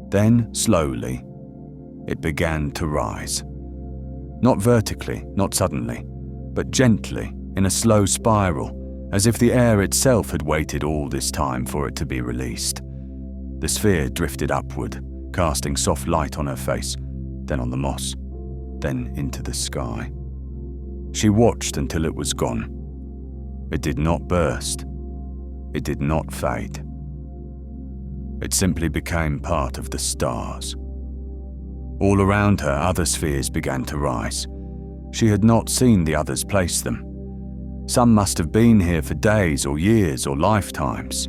Then, slowly, it began to rise. Not vertically, not suddenly, but gently, in a slow spiral, as if the air itself had waited all this time for it to be released. The sphere drifted upward, casting soft light on her face, then on the moss, then into the sky. She watched until it was gone. It did not burst. It did not fade. It simply became part of the stars. All around her, other spheres began to rise. She had not seen the others place them. Some must have been here for days or years or lifetimes.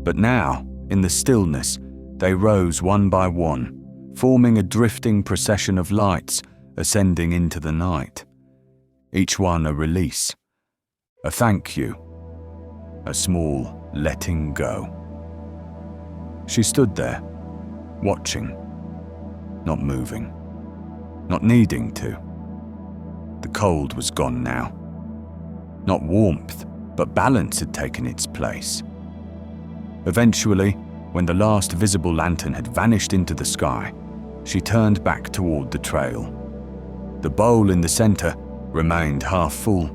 But now, In the stillness, they rose one by one, forming a drifting procession of lights ascending into the night. Each one a release, a thank you, a small letting go. She stood there, watching, not moving, not needing to. The cold was gone now. Not warmth, but balance had taken its place. Eventually, when the last visible lantern had vanished into the sky, she turned back toward the trail. The bowl in the center remained half full,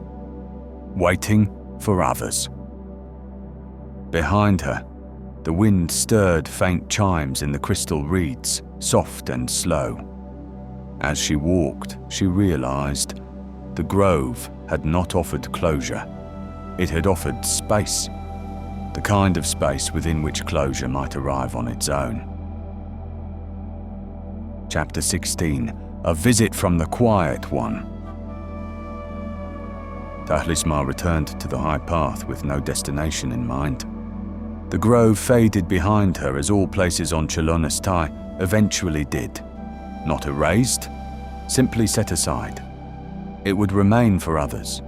waiting for others. Behind her, the wind stirred faint chimes in the crystal reeds, soft and slow. As she walked, she realized the grove had not offered closure. It had offered space, the kind of space within which closure might arrive on its own. Chapter 16. A Visit from the Quiet One. Tahlis'mar returned to the high path with no destination in mind. The grove faded behind her as all places on Chlonastai eventually did. Not erased, simply set aside. It would remain for others,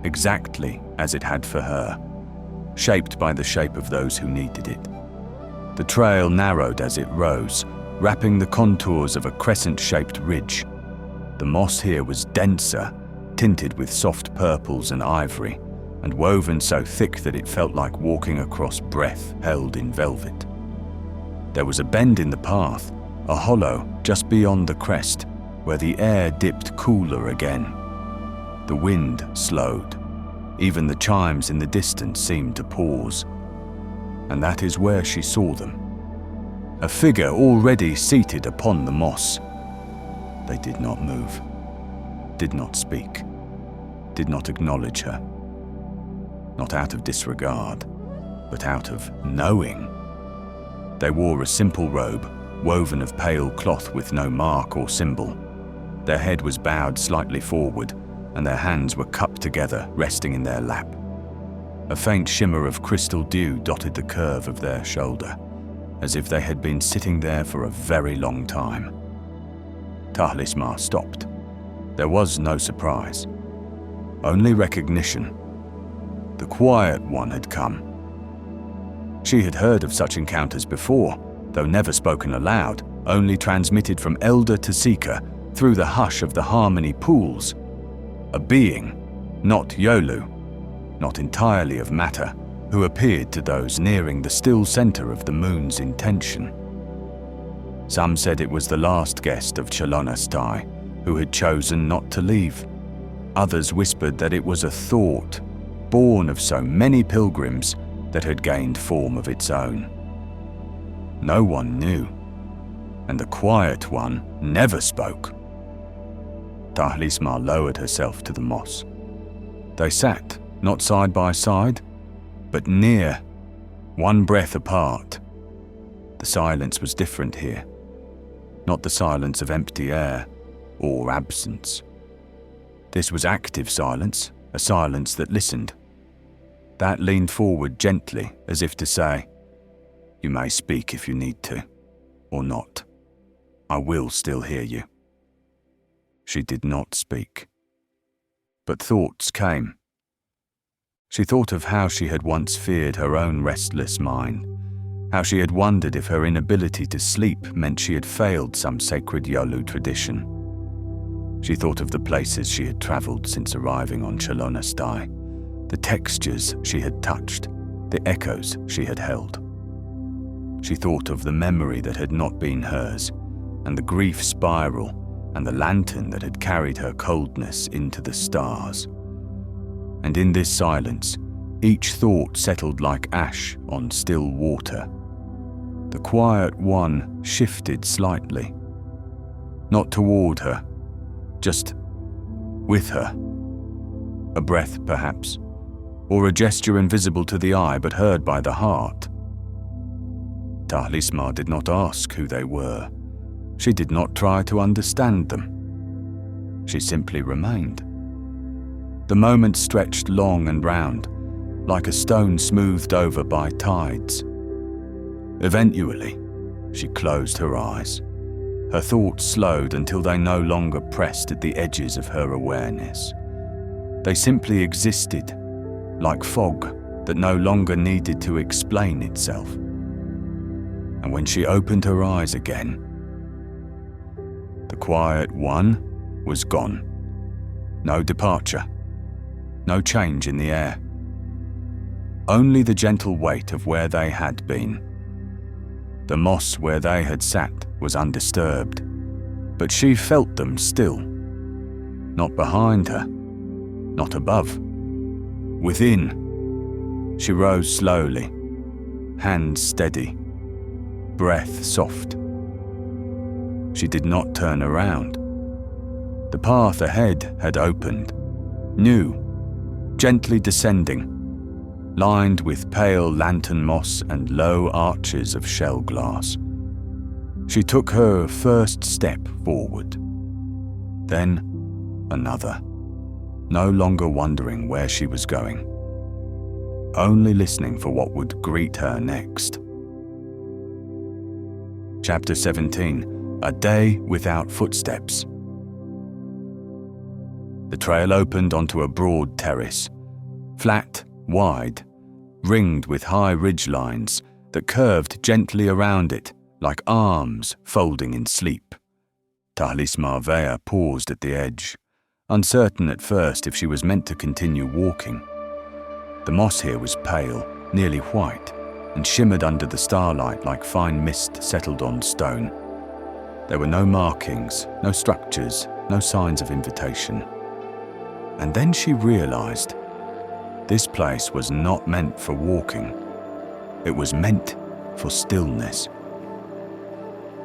exactly as it had for her, shaped by the shape of those who needed it. The trail narrowed as it rose, wrapping the contours of a crescent-shaped ridge. The moss here was denser, tinted with soft purples and ivory, and woven so thick that it felt like walking across breath held in velvet. There was a bend in the path, a hollow just beyond the crest, where the air dipped cooler again. The wind slowed. Even the chimes in the distance seemed to pause. And that is where she saw them. A figure already seated upon the moss. They did not move, did not speak, did not acknowledge her. Not out of disregard, but out of knowing. They wore a simple robe, woven of pale cloth with no mark or symbol. Their head was bowed slightly forward, and their hands were cupped together, resting in their lap. A faint shimmer of crystal dew dotted the curve of their shoulder, as if they had been sitting there for a very long time. Tahlis'mar stopped. There was no surprise, only recognition. The Quiet One had come. She had heard of such encounters before, though never spoken aloud, only transmitted from elder to seeker through the hush of the harmony pools. A being, not Yolu, not entirely of matter, who appeared to those nearing the still center of the moon's intention. Some said it was the last guest of Chlonastai, who had chosen not to leave. Others whispered that it was a thought, born of so many pilgrims, that had gained form of its own. No one knew, and the Quiet One never spoke. Tahlis'mar lowered herself to the moss. They sat, not side by side, but near, one breath apart. The silence was different here, not the silence of empty air or absence. This was active silence, a silence that listened. That leaned forward gently, as if to say, "You may speak if you need to, or not. I will still hear you." She did not speak. But thoughts came. She thought of how she had once feared her own restless mind, how she had wondered if her inability to sleep meant she had failed some sacred Yolu tradition. She thought of the places she had traveled since arriving on Chlonastai, the textures she had touched, the echoes she had held. She thought of the memory that had not been hers, and the grief spiral, and the lantern that had carried her coldness into the stars. And in this silence, each thought settled like ash on still water. The Quiet One shifted slightly. Not toward her, just with her. A breath, perhaps, or a gesture invisible to the eye but heard by the heart. Tahlis'mar did not ask who they were. She did not try to understand them. She simply remained. The moment stretched long and round, like a stone smoothed over by tides. Eventually, she closed her eyes. Her thoughts slowed until they no longer pressed at the edges of her awareness. They simply existed, like fog that no longer needed to explain itself. And when she opened her eyes again, the quiet one was gone. No departure, no change in the air. Only the gentle weight of where they had been. The moss where they had sat was undisturbed, but she felt them still. Not behind her, not above. Within, she rose slowly, hands steady, breath soft. She did not turn around. The path ahead had opened, new, gently descending, lined with pale lantern moss and low arches of shell glass. She took her first step forward, then another, no longer wondering where she was going, only listening for what would greet her next. Chapter 17, A Day Without Footsteps. The trail opened onto a broad terrace, flat, wide, ringed with high ridge lines that curved gently around it like arms folding in sleep. Tahlis'mar Veya paused at the edge, uncertain at first if she was meant to continue walking. The moss here was pale, nearly white, and shimmered under the starlight like fine mist settled on stone. There were no markings, no structures, no signs of invitation. And then she realized this place was not meant for walking. It was meant for stillness.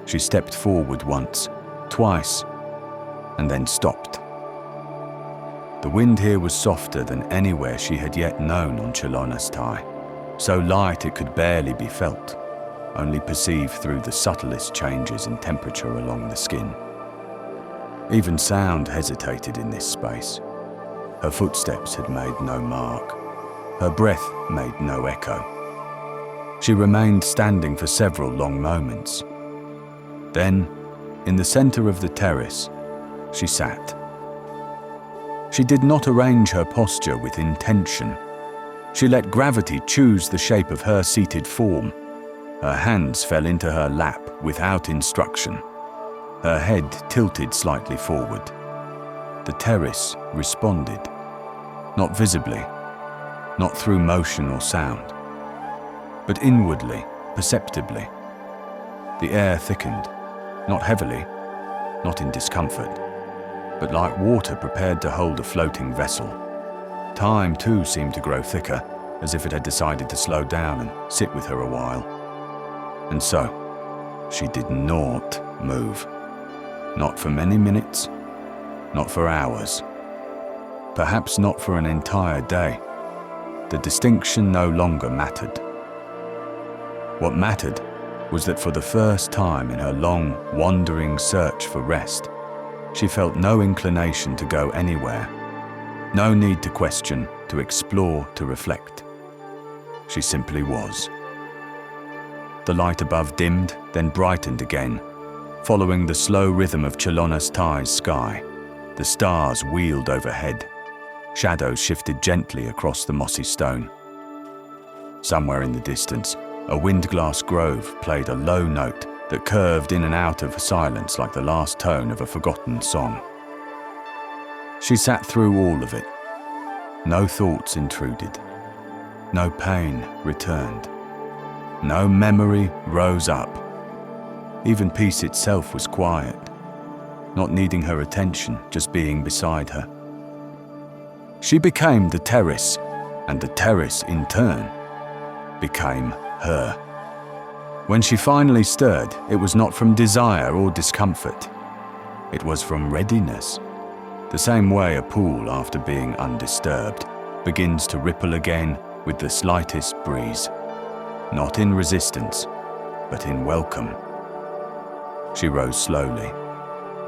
She stepped forward once, twice, and then stopped. The wind here was softer than anywhere she had yet known on Chlonastai, so light it could barely be felt, only perceived through the subtlest changes in temperature along the skin. Even sound hesitated in this space. Her footsteps had made no mark. Her breath made no echo. She remained standing for several long moments. Then, in the center of the terrace, she sat. She did not arrange her posture with intention. She let gravity choose the shape of her seated form. Her hands fell into her lap without instruction. Her head tilted slightly forward. The terrace responded, not visibly, not through motion or sound, but inwardly, perceptibly. The air thickened, not heavily, not in discomfort, but like water prepared to hold a floating vessel. Time, too, seemed to grow thicker, as if it had decided to slow down and sit with her a while. And so, she did not move. Not for many minutes, not for hours, perhaps not for an entire day. The distinction no longer mattered. What mattered was that for the first time in her long, wandering search for rest, she felt no inclination to go anywhere, no need to question, to explore, to reflect. She simply was. The light above dimmed, then brightened again, following the slow rhythm of Chlonastai's sky. The stars wheeled overhead. Shadows shifted gently across the mossy stone. Somewhere in the distance, a windglass grove played a low note that curved in and out of silence like the last tone of a forgotten song. She sat through all of it. No thoughts intruded. No pain returned. No memory rose up. Even peace itself was quiet, not needing her attention, just being beside her. She became the terrace, and the terrace, in turn, became her. When she finally stirred, it was not from desire or discomfort. It was from readiness. The same way a pool, after being undisturbed, begins to ripple again with the slightest breeze. Not in resistance, but in welcome. She rose slowly,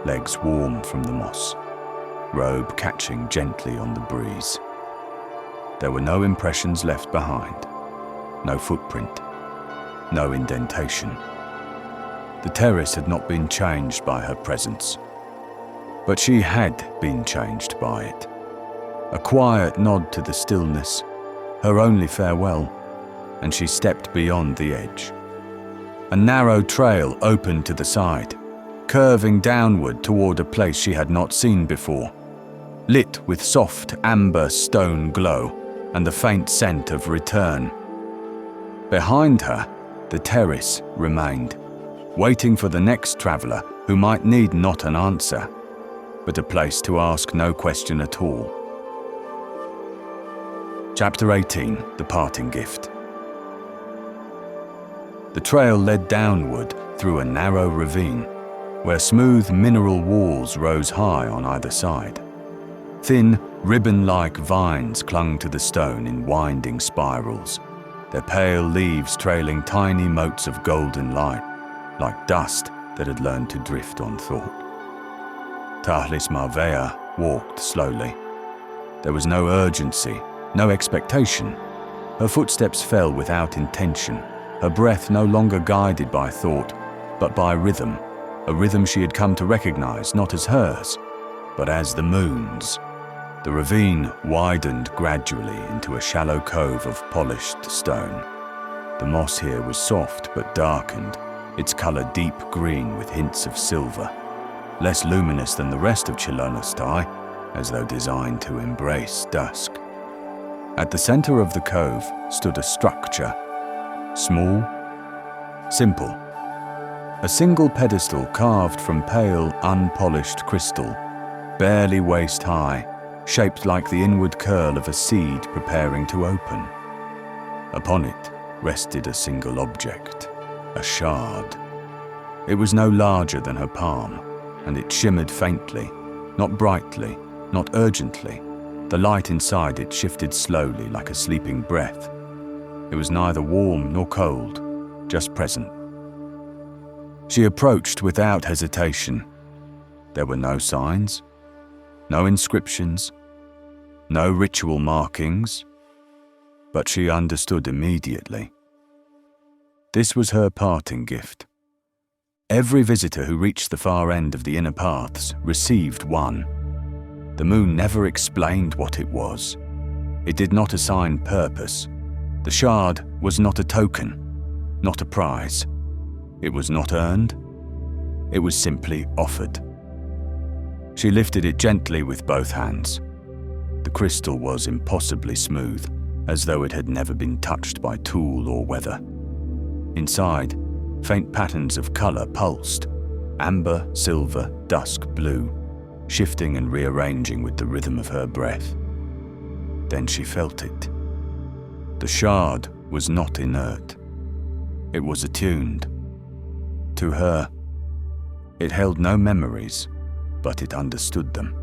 legs warm from the moss, robe catching gently on the breeze. There were no impressions left behind, no footprint, no indentation. The terrace had not been changed by her presence, but she had been changed by it. A quiet nod to the stillness, her only farewell, and she stepped beyond the edge. A narrow trail opened to the side, curving downward toward a place she had not seen before, lit with soft amber stone glow and the faint scent of return. Behind her, the terrace remained, waiting for the next traveller who might need not an answer, but a place to ask no question at all. Chapter 18, The Parting Gift. The trail led downward through a narrow ravine, where smooth mineral walls rose high on either side. Thin, ribbon-like vines clung to the stone in winding spirals, their pale leaves trailing tiny motes of golden light, like dust that had learned to drift on thought. Tahlis'mar Veya walked slowly. There was no urgency, no expectation. Her footsteps fell without intention, her breath no longer guided by thought, but by rhythm, a rhythm she had come to recognize not as hers, but as the moon's. The ravine widened gradually into a shallow cove of polished stone. The moss here was soft but darkened, its color deep green with hints of silver, less luminous than the rest of Chlonastai, as though designed to embrace dusk. At the center of the cove stood a structure, small, simple. A single pedestal carved from pale, unpolished crystal, barely waist high, shaped like the inward curl of a seed preparing to open. Upon it rested a single object, a shard. It was no larger than her palm, and it shimmered faintly, not brightly, not urgently. The light inside it shifted slowly like a sleeping breath. It was neither warm nor cold, just present. She approached without hesitation. There were no signs, no inscriptions, no ritual markings, but she understood immediately. This was her parting gift. Every visitor who reached the far end of the inner paths received one. The moon never explained what it was. It did not assign purpose. The shard was not a token, not a prize. It was not earned. It was simply offered. She lifted it gently with both hands. The crystal was impossibly smooth, as though it had never been touched by tool or weather. Inside, faint patterns of color pulsed, amber, silver, dusk blue, shifting and rearranging with the rhythm of her breath. Then she felt it. The shard was not inert. It was attuned. To her, it held no memories, but it understood them.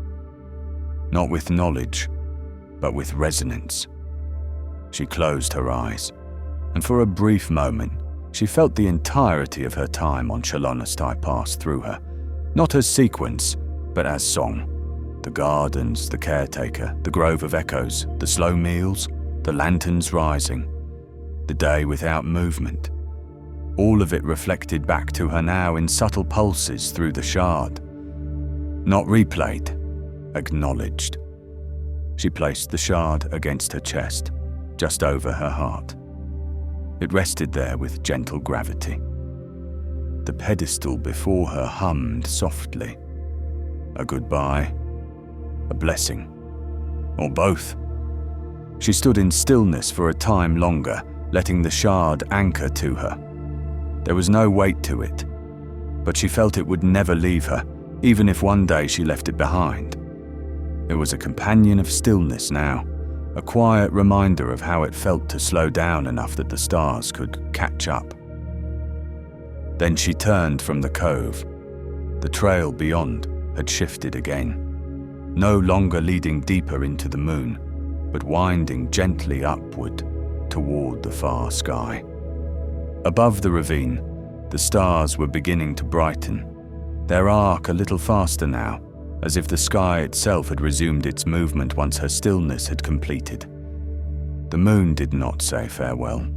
Not with knowledge, but with resonance. She closed her eyes, and for a brief moment, she felt the entirety of her time on Chlonastai pass through her, not as sequence, but as song. The gardens, the caretaker, the grove of echoes, the slow meals, the lanterns rising, the day without movement. All of it reflected back to her now in subtle pulses through the shard. Not replayed, acknowledged. She placed the shard against her chest, just over her heart. It rested there with gentle gravity. The pedestal before her hummed softly. A goodbye, a blessing, or both. She stood in stillness for a time longer, letting the shard anchor to her. There was no weight to it, but she felt it would never leave her, even if one day she left it behind. It was a companion of stillness now, a quiet reminder of how it felt to slow down enough that the stars could catch up. Then she turned from the cove. The trail beyond had shifted again, no longer leading deeper into the moon, but winding gently upward toward the far sky. Above the ravine, the stars were beginning to brighten, their arc a little faster now, as if the sky itself had resumed its movement once her stillness had completed. The moon did not say farewell.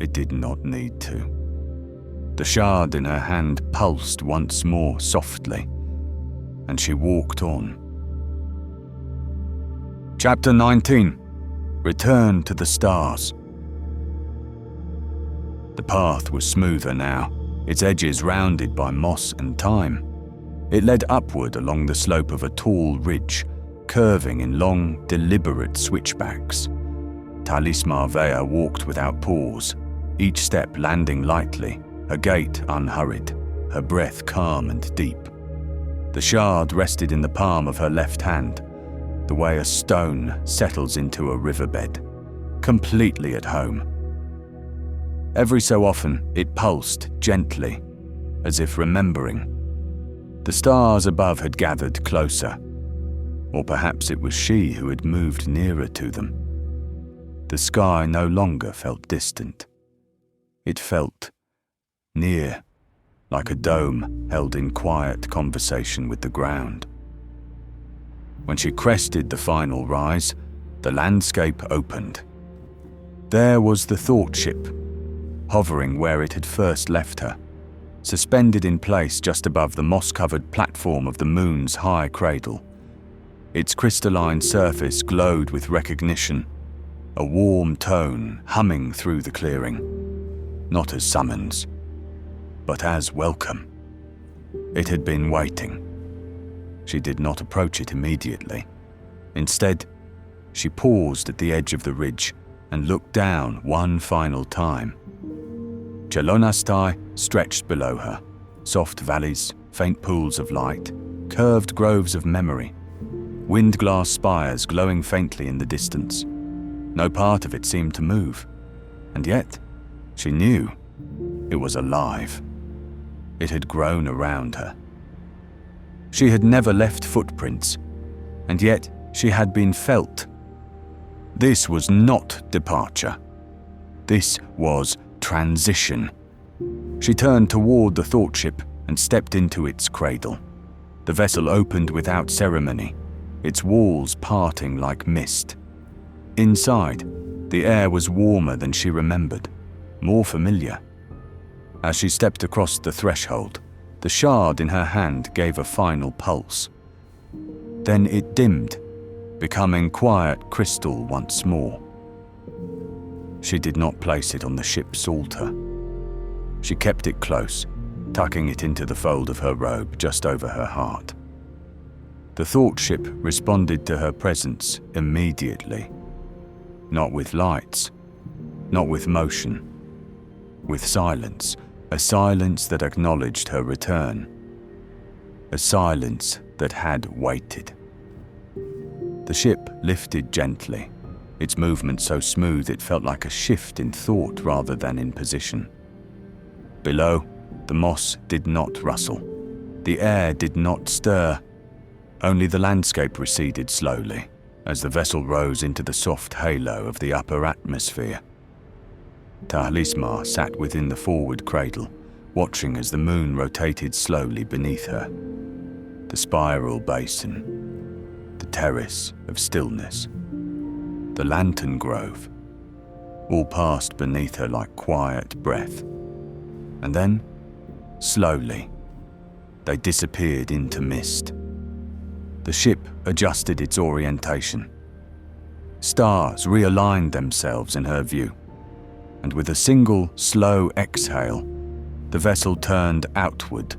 It did not need to. The shard in her hand pulsed once more softly, and she walked on. Chapter 19. Return to the stars. The path was smoother now, its edges rounded by moss and thyme. It led upward along the slope of a tall ridge, curving in long, deliberate switchbacks. Tahlis'mar Veya walked without pause, each step landing lightly, her gait unhurried, her breath calm and deep. The shard rested in the palm of her left hand, the way a stone settles into a riverbed, completely at home. Every so often, it pulsed gently, as if remembering. The stars above had gathered closer, or perhaps it was she who had moved nearer to them. The sky no longer felt distant. It felt near, like a dome held in quiet conversation with the ground. When she crested the final rise, the landscape opened. There was the thought ship, hovering where it had first left her, suspended in place just above the moss-covered platform of the moon's high cradle. Its crystalline surface glowed with recognition, a warm tone humming through the clearing, not as summons, but as welcome. It had been waiting. She did not approach it immediately. Instead, she paused at the edge of the ridge and looked down one final time. Chlonastai stretched below her, soft valleys, faint pools of light, curved groves of memory, windglass spires glowing faintly in the distance. No part of it seemed to move, and yet she knew it was alive. It had grown around her. She had never left footprints, and yet she had been felt. This was not departure. This was transition. She turned toward the thought ship and stepped into its cradle. The vessel opened without ceremony, its walls parting like mist. Inside, the air was warmer than she remembered, more familiar. As she stepped across the threshold, the shard in her hand gave a final pulse. Then it dimmed, becoming quiet crystal once more. She did not place it on the ship's altar. She kept it close, tucking it into the fold of her robe just over her heart. The thought ship responded to her presence immediately. Not with lights, not with motion, with silence, a silence that acknowledged her return, a silence that had waited. The ship lifted gently, its movement so smooth it felt like a shift in thought rather than in position. Below, the moss did not rustle, the air did not stir, only the landscape receded slowly as the vessel rose into the soft halo of the upper atmosphere. Tahlis'mar sat within the forward cradle, watching as the moon rotated slowly beneath her. The spiral basin, the terrace of stillness, the lantern grove, all passed beneath her like quiet breath. And then, slowly, they disappeared into mist. The ship adjusted its orientation. Stars realigned themselves in her view, and with a single slow exhale, the vessel turned outward,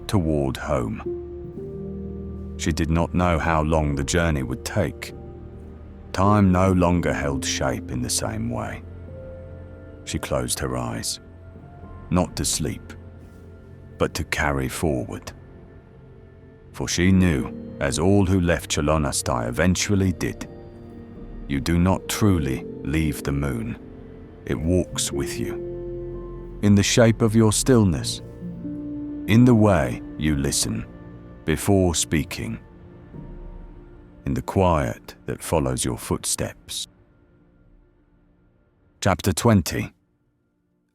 toward home. She did not know how long the journey would take. Time no longer held shape in the same way. She closed her eyes, not to sleep, but to carry forward. For she knew, as all who left Chlonastai eventually did, you do not truly leave the moon. It walks with you, in the shape of your stillness, in the way you listen before speaking, in the quiet that follows your footsteps. Chapter 20.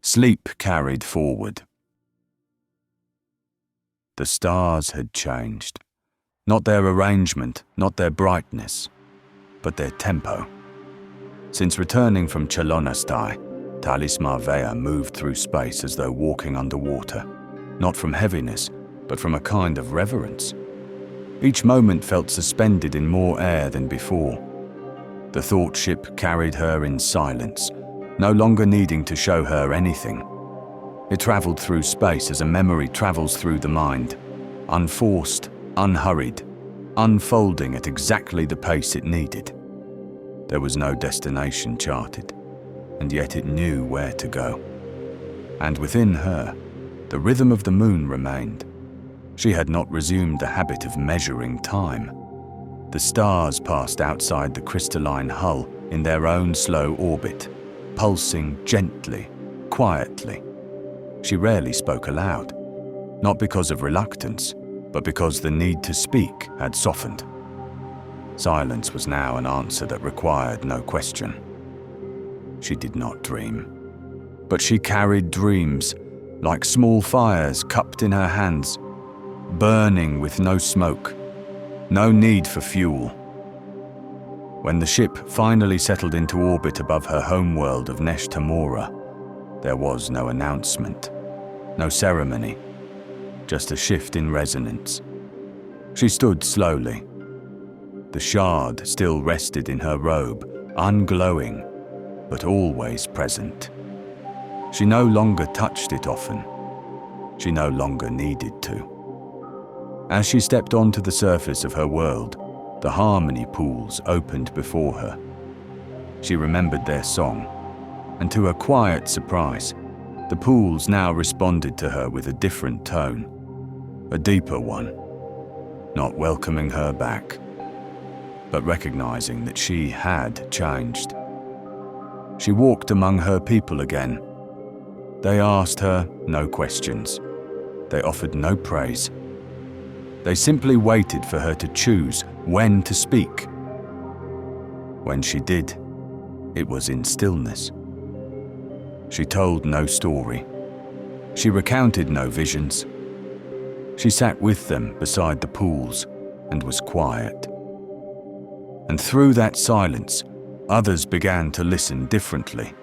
Sleep carried forward. The stars had changed. Not their arrangement, not their brightness, but their tempo. Since returning from Chlonastai, Tahlis'mar Veya moved through space as though walking underwater, not from heaviness, but from a kind of reverence. Each moment felt suspended in more air than before. The thought ship carried her in silence, no longer needing to show her anything. It traveled through space as a memory travels through the mind, unforced, unhurried, unfolding at exactly the pace it needed. There was no destination charted, and yet it knew where to go. And within her, the rhythm of the moon remained. She had not resumed the habit of measuring time. The stars passed outside the crystalline hull in their own slow orbit, pulsing gently, quietly. She rarely spoke aloud, not because of reluctance, but because the need to speak had softened. Silence was now an answer that required no question. She did not dream, but she carried dreams, like small fires cupped in her hands, burning with no smoke, no need for fuel. When the ship finally settled into orbit above her homeworld of Nesh Tamora, there was no announcement, no ceremony, just a shift in resonance. She stood slowly. The shard still rested in her robe, unglowing, but always present. She no longer touched it often. She no longer needed to. As she stepped onto the surface of her world, the harmony pools opened before her. She remembered their song, and to her quiet surprise, the pools now responded to her with a different tone, a deeper one, not welcoming her back, but recognizing that she had changed. She walked among her people again. They asked her no questions. They offered no praise. They simply waited for her to choose when to speak. When she did, it was in stillness. She told no story. She recounted no visions. She sat with them beside the pools and was quiet. And through that silence, others began to listen differently.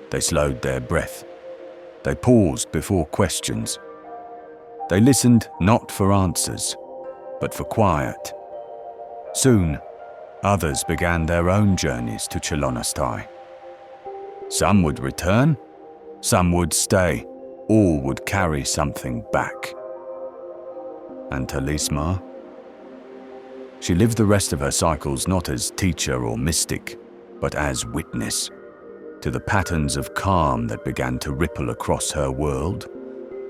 They slowed their breath. They paused before questions. They listened not for answers, but for quiet. Soon, others began their own journeys to Chlonastai. Some would return, some would stay, all would carry something back. And Tahlis'mar? She lived the rest of her cycles not as teacher or mystic, but as witness to the patterns of calm that began to ripple across her world,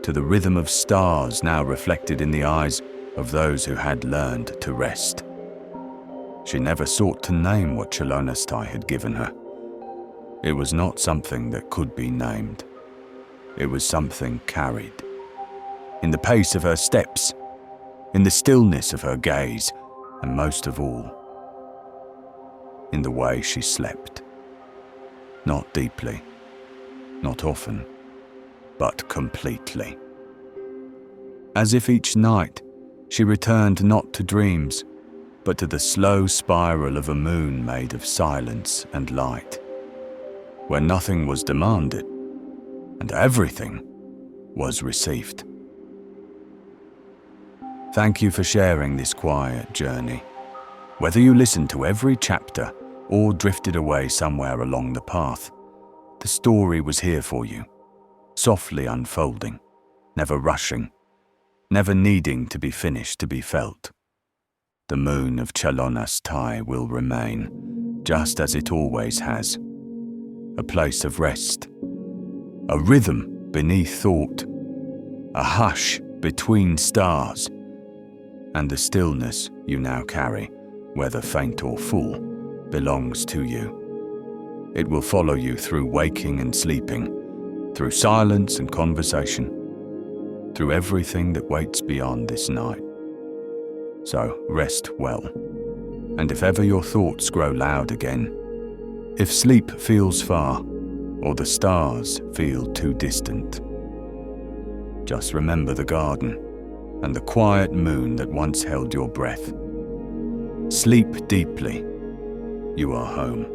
to the rhythm of stars now reflected in the eyes of those who had learned to rest. She never sought to name what Chlonastai had given her. It was not something that could be named. It was something carried. In the pace of her steps, in the stillness of her gaze, and most of all, in the way she slept. Not deeply, not often, but completely. As if each night she returned not to dreams, but to the slow spiral of a moon made of silence and light, where nothing was demanded and everything was received. Thank you for sharing this quiet journey. Whether you listened to every chapter or drifted away somewhere along the path, the story was here for you, softly unfolding, never rushing, never needing to be finished to be felt. The moon of Chlonastai will remain, just as it always has, a place of rest, a rhythm beneath thought, a hush between stars, and the stillness you now carry, whether faint or full, belongs to you. It will follow you through waking and sleeping, through silence and conversation, through everything that waits beyond this night. So rest well, and if ever your thoughts grow loud again, if sleep feels far, or the stars feel too distant, just remember the garden and the quiet moon that once held your breath. Sleep deeply. You are home.